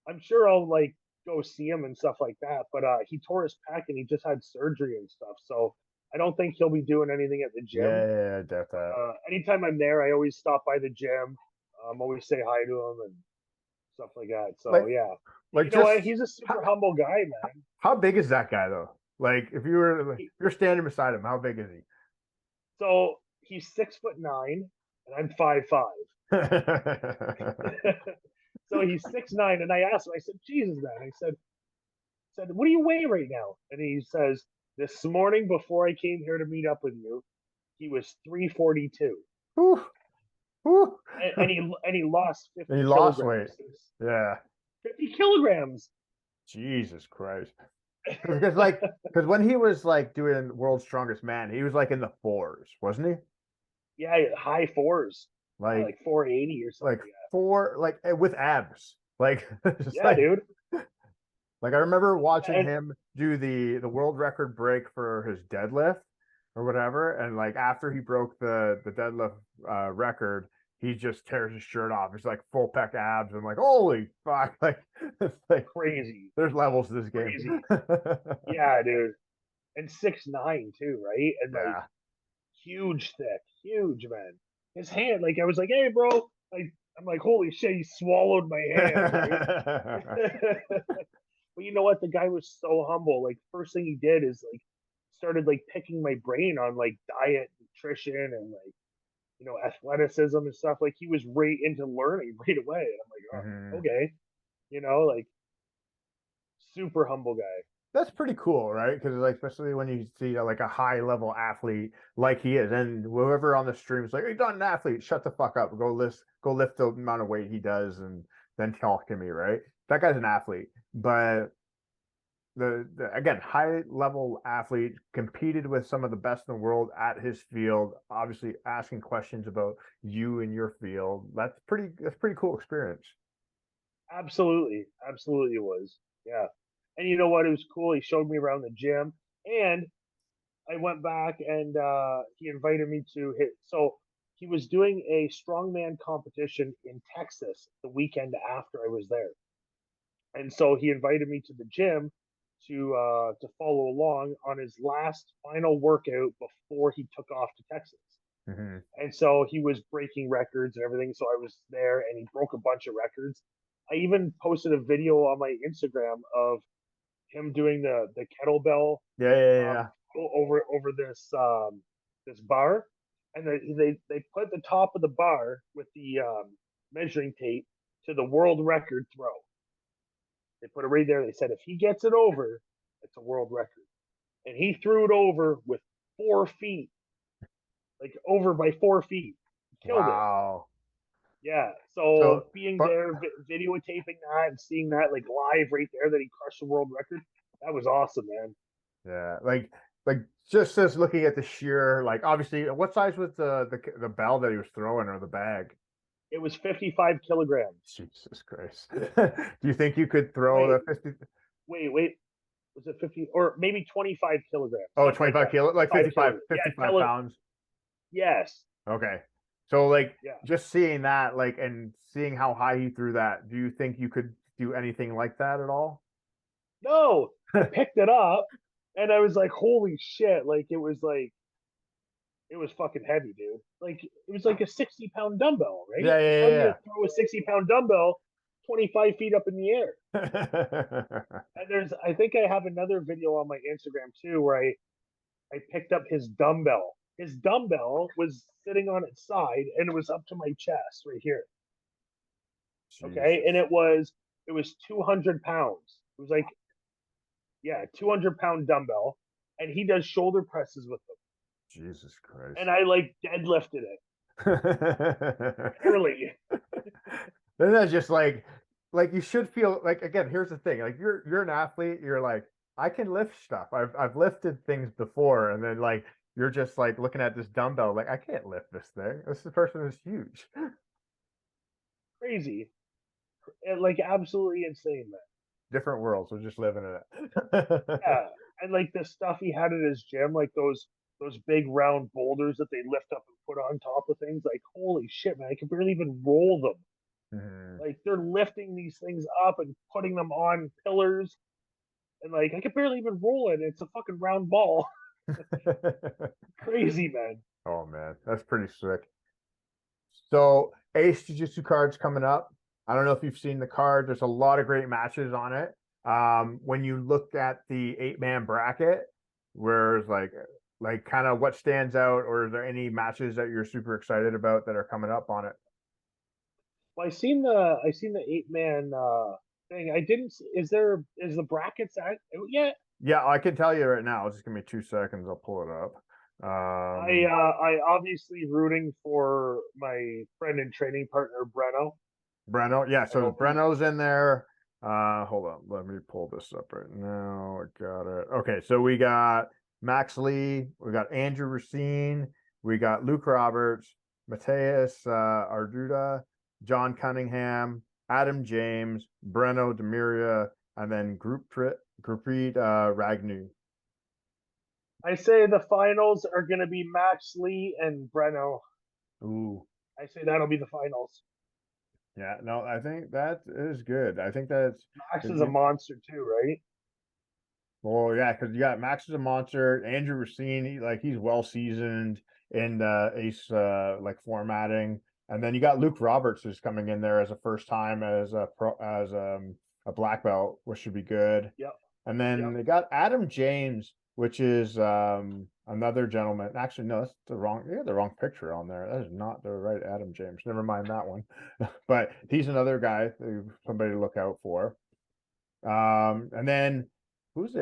I'm sure I'll like go see him and stuff like that. But he tore his pec and he just had surgery and stuff. So I don't think he'll be doing anything at the gym. Yeah, I doubt that. Anytime I'm there, I always stop by the gym. Always say hi to him and stuff like that. So Like, yeah, like you know what? just He's a how, super humble guy, man. how big is that guy though? Like, if He, you're standing beside him, how big is so he's 6'9" and I'm 5'5". he? So he's 6'9", and I asked him. I said, "Jesus, man!" I said, "What do you weigh right now?" And he says, "This morning before I came here to meet up with you, he was 342, Whew, whew. and he lost And he 50 lost weight. kilograms. Yeah. 50 kilograms. Jesus Christ. Because when he was like doing World's Strongest Man, he was like in the fours, wasn't he? Yeah, high fours, Like like 480 or something like like that. four like with abs. Like just Yeah, dude. like I remember watching And him do the world record break for his deadlift or whatever, and like after he broke the deadlift record, he just tears his shirt off. It's like full pec abs. I'm like, holy fuck! Like it's like crazy, there's levels to this game. crazy. Yeah, dude. And 6'9" too, right? And like Yeah. huge, thick, huge man. His hand, like I was like, "Hey, bro!" Like I'm like, "Holy shit!" He swallowed my hand, right? But you know what? The guy was so humble. Like first thing he did is like started like picking my brain on like diet, nutrition, and like athleticism and stuff. Like he was right into learning right away. And I'm like, oh, Mhm. okay, like super humble guy. That's pretty cool, right? Because like especially when you see like a high level athlete like he is, and whoever on the stream is like, "You're not an athlete. Shut the fuck up. Go lift the amount of weight he does, and then talk to me." Right? That guy's an athlete, but the again high level athlete competed with some of the best in the world at his field. Obviously, asking questions about you and your field. That's pretty cool experience. Absolutely, absolutely it was. Yeah, and you know what? It was cool. He showed me around the gym, and I went back and he invited me to hit. So he was doing a strongman competition in Texas the weekend after I was there, and so he invited me to the gym to follow along on his last final workout before he took off to Texas. Hmm. And so he was breaking records and everything. So I was there, and he broke a bunch of records. I even posted a video on my Instagram of him doing the kettlebell Yeah, yeah, um, yeah. over this bar, and they put the top of the bar with the measuring tape to the world record throw. They put it right there. They said if he gets it over, it's a world record, and he threw it over with 4 feet, like over by 4 feet. killed it. Wow. Yeah. So So, being but there, videotaping that and seeing that like live right there that he crushed the world record, that was awesome, man. yeah, like just as looking at the sheer, like obviously, what size was the bell that he was throwing or the bag? It was 55 kilograms. Jesus Christ. Do you think you could throw Wait, the 50? wait. Was it 50 or maybe 25 kilograms? Oh, Something like 25 that. kilo, like 25 kilograms. Yeah, 55 pounds. yes. Okay. So like Yeah. just seeing that, like, and seeing how high he threw that, do you think you could do anything like that at all? No, I picked it up and I was like, holy shit. It was fucking heavy, dude. Like, it was like a 60-pound dumbbell, right? Yeah, Like, how do you yeah, throw a 60-pound dumbbell 25 feet up in the air? yeah, And I think I have another video on my Instagram too where I picked up his dumbbell. His dumbbell was sitting on its side and it was up to my chest right here. Okay. And Jesus. it was 200 pounds. It was like, yeah, 200-pound dumbbell. And he does shoulder presses with them. Jesus Christ. And I like deadlifted it. Barely. Then that's just like you should feel like, again, here's the thing. Like you're an athlete, you're like, I can lift stuff. I've lifted things before, and then like you're just like looking at this dumbbell, like I can't lift this thing. This person is huge. Crazy. And like absolutely insane, man. Different worlds. We're just living in it. Yeah. And like the stuff he had at his gym, like those big round boulders that they lift up and put on top of things, like holy shit, man, I can barely even roll them. Mhm. Like they're lifting these things up and putting them on pillars, and like I could barely even roll it. It's a fucking round ball. Crazy, man. Oh man, that's pretty sick. So Ace Jiu-Jitsu cards coming up. I don't know if you've seen the card. There's a lot of great matches on it. When you look at the 8-man bracket, where's like kind of what stands out, or are there any matches that you're super excited about that are coming up on it? Well, I seen the 8-man thing. I didn't. Is the brackets out yet? Yeah, I can tell you right now. Just give me 2 seconds. I'll pull it up. I obviously rooting for my friend and training partner Breno. Breno, yeah. I So hope he. Breno's in there. Hold on. Let me pull this up right now. I got it. Okay, so we got Max Lee, we got Andrew Racine, we got Luke Roberts, Mateus Arduda, John Cunningham, Adam James, Breno Demiria, and then Gurpreet Ragnu. I say the finals are going to be Max Lee and Breno. Ooh. I say that'll be the finals. Yeah, no, I think that is good. I think that's Max is a monster too, right? well, yeah, because you got Max is a monster. Andrew Racine, he's well seasoned in the ace like formatting, and then you got Luke Roberts who's coming in there as a first time as a black belt, which should be good. Yep. And then Yep. they got Adam James, which is another gentleman. Actually, no, that's the wrong picture on there. That is not the right Adam James. Never mind that one. But he's another guy, somebody to look out for. And then who's the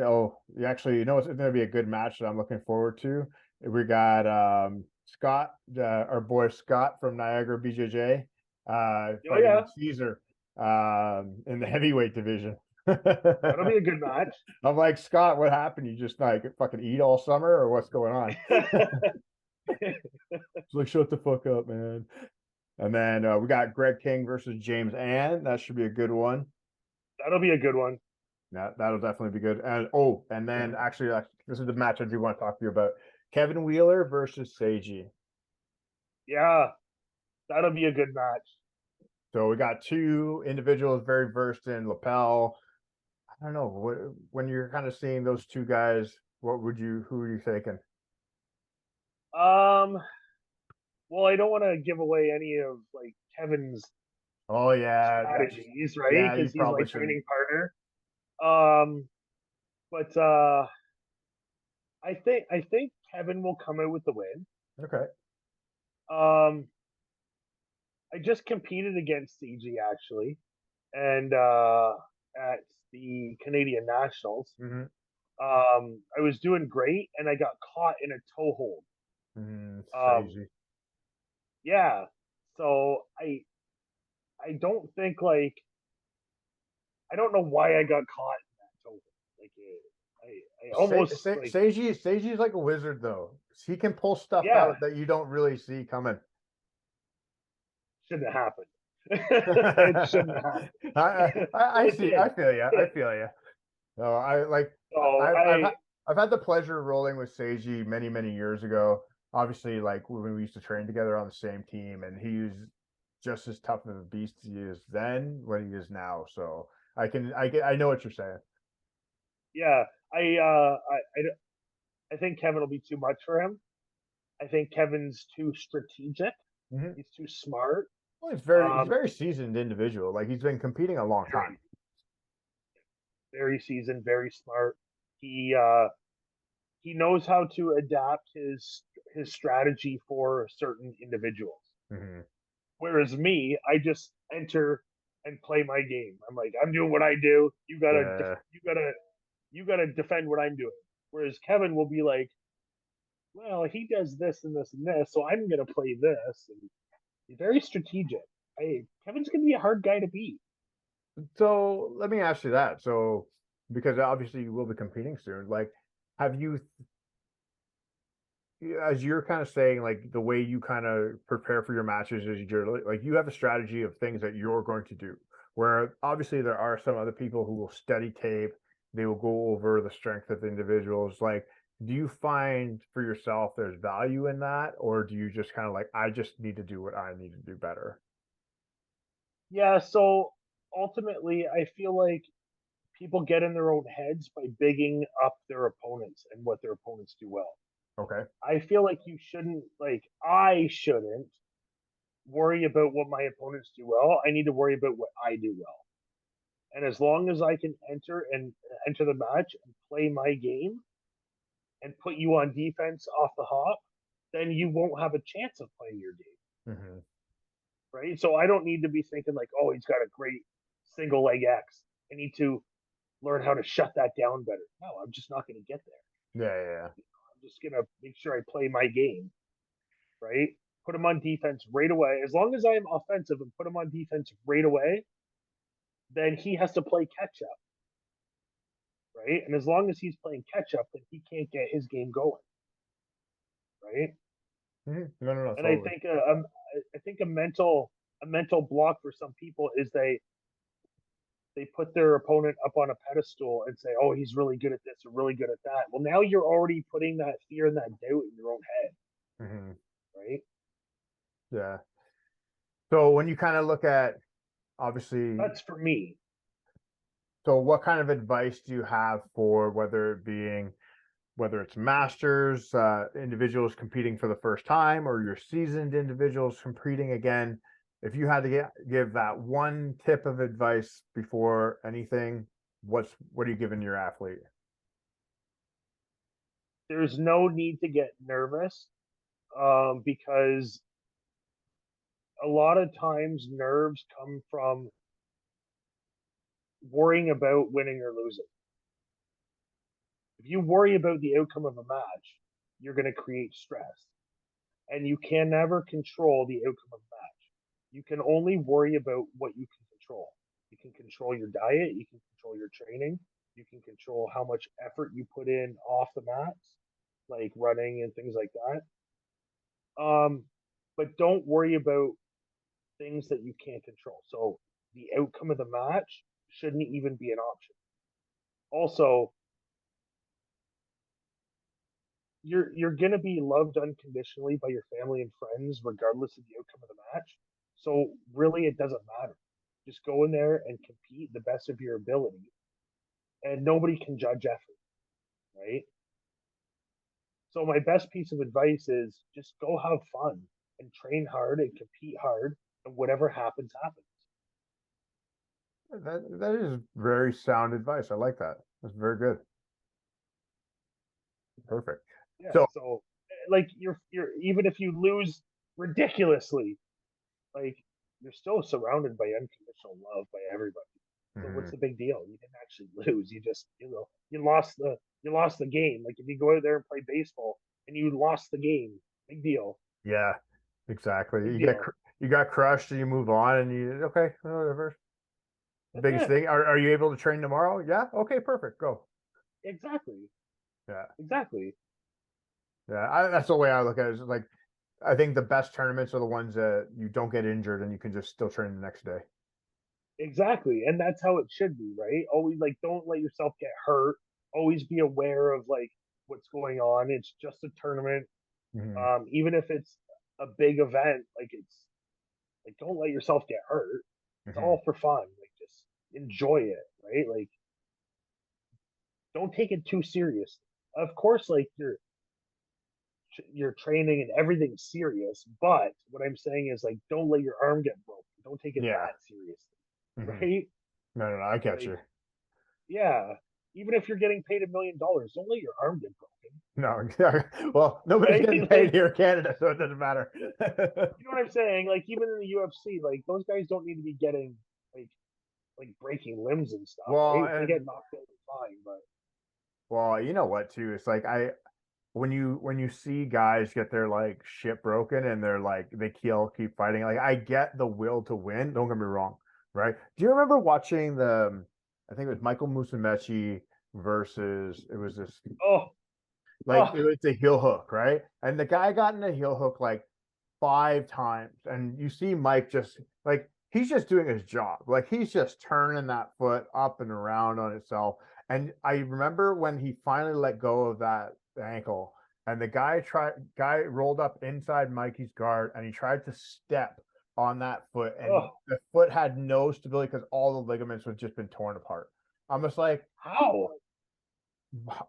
you actually it's going to be a good match that I'm looking forward to. We got Scott, our boy Scott from Niagara BJJ, Oh fighting yeah, Caesar in the heavyweight division. that'll be a good match. I'm like, Scott, what happened? You just like fucking eat all summer or what's going on? It's like, shut the fuck up, man. And then we got Greg King versus James Ann. That should be a good one. That'll be a good one. That'll definitely be good. And then actually, this is the match I do want to talk to you about: Kevin Wheeler versus Seiji. Yeah, that'll be a good match. So we got two individuals very versed in lapel. I don't know when you're kind of seeing those two guys. Who are you thinking? Um, well, I don't want to give away any of like Kevin's Oh yeah, strategies, right? yeah. You Because he's my probably shouldn't. training partner. Um, but I think Kevin will come out with the win. Okay. Um, I just competed against CG actually, and at the Canadian Nationals. Mm-hmm. I was doing great, and I got caught in a toe hold. Mm, Um, Seiji. yeah. So I don't think like I don't know why I got caught in that token. Like I almost like Seiji's like a wizard though. He can pull stuff yeah, out that you don't really see coming. shouldn't have happened. It shouldn't have happened. But I it see. did. I feel you. I feel you. No, I like. So I've had the pleasure of rolling with Seiji many years ago. Obviously, like when we used to train together on the same team, and he was just as tough of a beast he is then what he is now. So I know what you're saying. yeah, I think Kevin will be too much for him. I think Kevin's too strategic. Hmm. He's too smart. Well, he's Um, very seasoned individual. Like he's been competing a long time. very very seasoned, very smart. He knows how to adapt his strategy for certain individuals. Hmm. Whereas me, I just enter and play my game. I'm like, I'm doing what I do. Yeah. You gotta defend what I'm doing. Whereas Kevin will be like, well, he does this and this and this, so I'm gonna play this. And he's very strategic. Kevin's gonna be a hard guy to beat. So let me ask you that. So because obviously you will be competing soon, like have you, as you're kind of saying, like the way you kind of prepare for your matches is you're like you have a strategy of things that you're going to do. Where obviously there are some other people who will study tape, they will go over the strength of individuals. Like, do you find for yourself there's value in that, or do you just kind of like I just need to do what I need to do better? Yeah, so ultimately I feel like people get in their own heads by bigging up their opponents and what their opponents do well. Okay. I feel like I shouldn't worry about what my opponents do well. I need to worry about what I do well. And as long as I can enter the match and play my game and put you on defense off the hop, then you won't have a chance of playing your game. Hmm. Right. So I don't need to be thinking like, oh, he's got a great single leg X. I need to learn how to shut that down better. No, I'm just not going to get there. Yeah, yeah, I'm just going to make sure I play my game, right? Put him on defense right away. As long as I'm offensive and put him on defense right away, then he has to play catch up, right? And as long as he's playing catch up, then he can't get his game going, right? yeah. No, no, no, And I totally. think I think a mental block for some people is they put their opponent up on a pedestal and say, "Oh, he's really good at this or really good at that." Well, now you're already putting that fear and that doubt in your own head, Hmm. right? Yeah. So when you kind of look at obviously, That's for me. so what kind of advice do you have for whether it's masters, individuals competing for the first time, or your seasoned individuals competing again? If you had to give that one tip of advice before anything, what are you giving your athlete? There's no need to get nervous because a lot of times nerves come from worrying about winning or losing. If you worry about the outcome of a match, you're going to create stress. And you can never control the outcome of a match. You can only worry about what you can control. You can control your diet, you can control your training, you can control how much effort you put in off the mats, like running and things like that. But don't worry about things that you can't control. So the outcome of the match shouldn't even be an option. Also, you're gonna be loved unconditionally by your family and friends, regardless of the outcome of the match. So really, it doesn't matter. Just go in there and compete the best of your ability, and nobody can judge effort, right? So my best piece of advice is just go have fun and train hard and compete hard, and whatever happens, happens. That is very sound advice. I like that. That's very good. Perfect. Yeah. So, So like you're even if you lose ridiculously, like you're still surrounded by unconditional love by everybody. So what's mhm, the big deal? You didn't actually lose. You just you lost the game. Like if you go out there and play baseball and you lost the game, big deal. yeah. Exactly. Big deal. You got crushed and you move on and you okay, whatever. That's Biggest it. thing. Are you able to train tomorrow? Yeah. Okay, perfect. Go. Exactly. Yeah. Exactly. Yeah. That's the way I look at it. Is like I think the best tournaments are the ones that you don't get injured and you can just still train the next day. Exactly. And that's how it should be, right? Always like don't let yourself get hurt. Always be aware of like what's going on. It's just a tournament. Hmm. Even if it's a big event, like it's like don't let yourself get hurt. It's Hmm. all for fun. Like just enjoy it, right? Like don't take it too seriously. Of course, like your training and everything's serious, but what I'm saying is like don't let your arm get broken. Don't take it Yeah. that seriously, Hmm. right? No, no, no. I catch Like you. yeah, even if you're getting paid $1 million, don't let your arm get broken, No. Well, nobody's right? getting paid Like here in Canada, so it doesn't matter. you know what I'm saying? Like even in the UFC, like those guys don't need to be getting like like breaking limbs and stuff, Well, right? If they get and knocked out, it's fine. But well, you know what too? It's like when you see guys get their like shit broken and they're like they keep fighting. Like I get the will to win. Don't get me wrong, right? Do you remember watching the? I think it was Michael Musumeci versus it was this oh, like oh, it was a heel hook, right? And the guy got in a heel hook like 5 times, and you see Mike just like he's just doing his job, like he's just turning that foot up and around on itself. And I remember when he finally let go of that ankle, and the guy rolled up inside Mikey's guard, and he tried to step on that foot, and oh, the foot had no stability because all the ligaments had just been torn apart. I'm just like, how?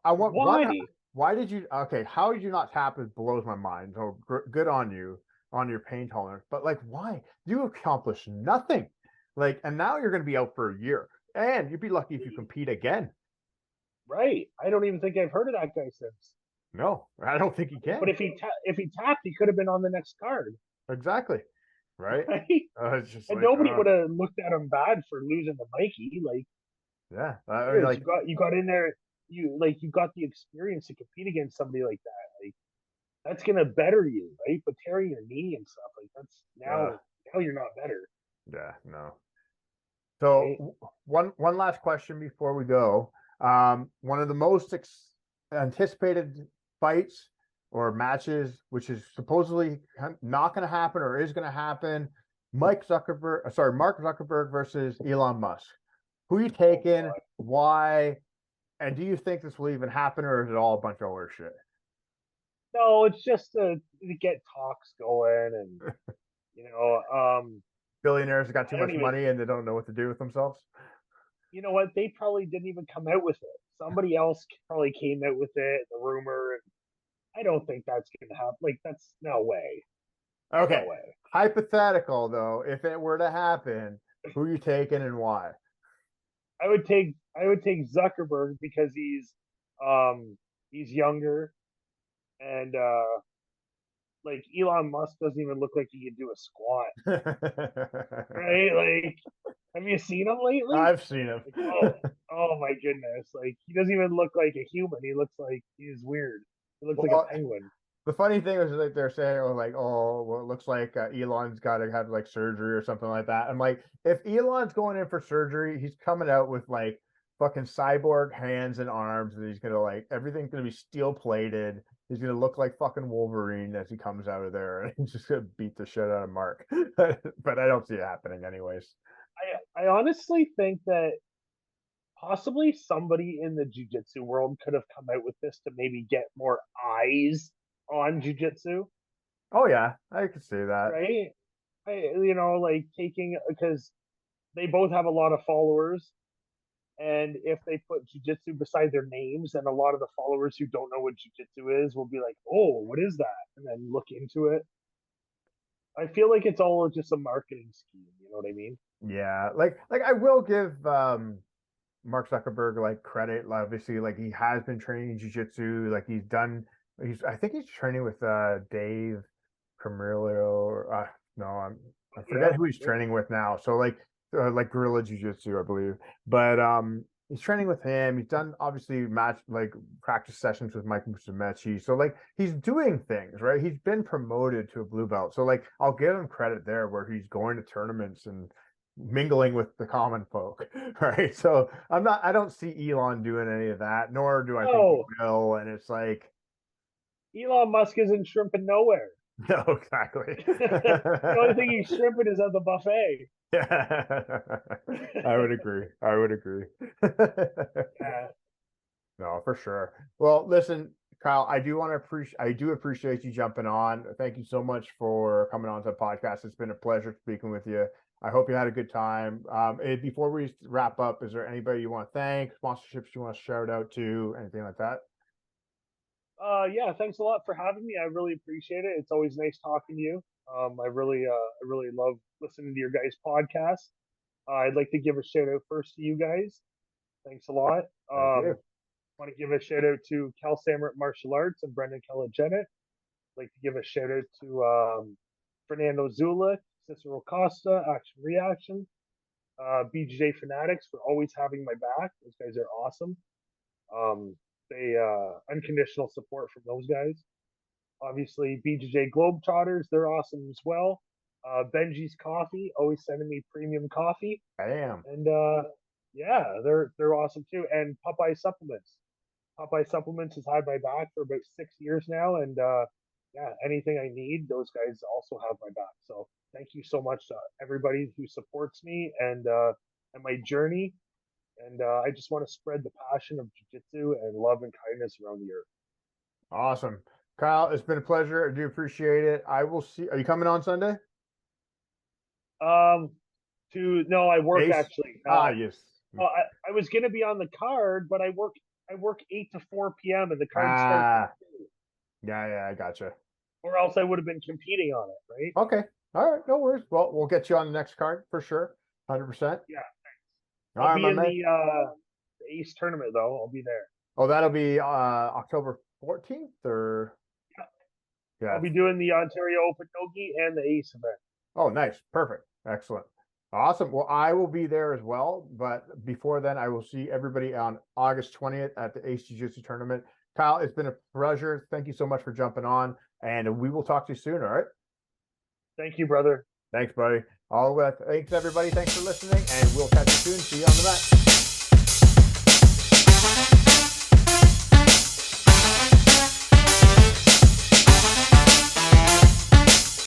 I want what? Why? Why did you? Okay, how did you not tap it blows my mind. So good on you on your pain tolerance. But like, why? You accomplished nothing. Like, and now you're going to be out for a year, and you'd be lucky if you compete again. Right? I don't even think I've heard of that guy since. No, I don't think he But can. if he tapped, he could have been on the next card, Exactly. Right. right? It's just And like, nobody would have looked at him bad for losing to Mikey. Like, yeah. who I mean, cares? like, You got in there. You got the experience to compete against somebody like that. Like that's gonna better you, right? But tearing your knee and stuff like that's uh, now you're not better, yeah, no. right? So one last question before we go. One of the most anticipated fights or matches, which is supposedly not going to happen or is going to happen, Mark Zuckerberg versus Elon Musk. Who you Oh taking? god. Why? And do you think this will even happen, or is it all a bunch of horseshit? No, it's just to get talks going, and you know, Billionaires have got too I don't much even. money and they don't know what to do with themselves. You know what? They probably didn't even come out with it. Somebody else probably came out with it, the rumor, and I don't think that's gonna happen. Like that's no way, no Okay. way. Hypothetical though, if it were to happen, who you taking and why? I would take Zuckerberg because he's younger and like Elon Musk doesn't even look like he can do a squat, right? Like, have you seen him lately? I've seen him. Like, oh my goodness! Like, he doesn't even look like a human. He looks like he's weird. He looks like a Well, penguin. the funny thing is like they're saying, oh, like, oh, well, it looks like Elon's got to have like surgery or something like that. I'm like, if Elon's going in for surgery, he's coming out with like fucking cyborg hands and arms, and he's gonna like everything's gonna be steel plated. He's gonna look like fucking Wolverine as he comes out of there, and he's just gonna beat the shit out of Mark. But I don't see it happening, anyways. I honestly think that possibly somebody in the jujitsu world could have come out with this to maybe get more eyes on jujitsu, Oh yeah, I could see that. right? Like taking because they both have a lot of followers, and if they put jujitsu beside their names, then a lot of the followers who don't know what jujitsu is will be like, "Oh, what is that?" and then look into it. I feel like it's all just a marketing scheme. You know what I mean? Yeah, like I will give Mark Zuckerberg like credit. Like, obviously, like he has been training jiu-jitsu. Like he's I think he's training with Dave Camillo or no, I forget Yeah, who he's yeah. training with now. So like Gorilla Jiu-Jitsu, I believe. But he's training with him. He's done obviously practice sessions with Mike Musumeci. So like he's doing things, right? He's been promoted to a blue belt. So like I'll give him credit there where he's going to tournaments and mingling with the common folk, right? So I don't see Elon doing any of that, nor do I think he No, will. And it's like, Elon Musk isn't shrimping nowhere. no, exactly. The only thing he's shrimping is at the buffet. I would agree. I would agree. Yeah. No, for sure. Well, listen, Kyle, I do appreciate you jumping on. Thank you so much for coming on to the podcast. It's been a pleasure speaking with you. I hope you had a good time. Before we wrap up, is there anybody you want to thank, sponsorships you want to shout out to, anything like that? Yeah, thanks a lot for having me. I really appreciate it. It's always nice talking to you. I really love listening to your guys' podcast. I'd like to give a shout out first to you guys. Thanks a lot. Thank you. Want to give a shout out to Cal Samert Martial Arts and Brendan Kellegenet. Like to give a shout out to Fernando Zula, Cicero Costa, Action Reaction, BJJ Fanatics for always having my back. Those guys are awesome. They unconditional support from those guys. Obviously, BJJ Globetrotters, they're awesome as well. Benji's Coffee, always sending me premium coffee. Bam. And yeah, they're awesome too. And Popeye Supplements. Popeye Supplements has had my back for about 6 years now, and yeah, anything I need, those guys also have my back. So thank you so much to everybody who supports me and my journey. And I just want to spread the passion of jiu-jitsu and love and kindness around the earth. Awesome. Kyle, it's been a pleasure. I do appreciate it. I will see. Are you coming on Sunday? No, I work Ace? actually. Yes. I was gonna be on the card, but I work 8 to 4 p.m. and the card starts. Yeah, I gotcha. Or else I would have been competing on it, right? Okay. All right, no worries. Well, we'll get you on the next card for sure. 100%. Yeah, All I'll right, be my in man. the Ace tournament though. I'll be there. Oh, that'll be October 14th or Yeah. I'll be doing the Ontario Open Nogi and the Ace event. Oh, nice. Perfect. Excellent. Awesome. Well, I will be there as well. But before then, I will see everybody on August 20th at the Ace Jiu-Jitsu tournament. Kyle, it's been a pleasure. Thank you so much for jumping on. And we will talk to you soon. All right. Thank you, brother. Thanks, buddy. Thanks, everybody. Thanks for listening. And we'll catch you soon. See you on the mat.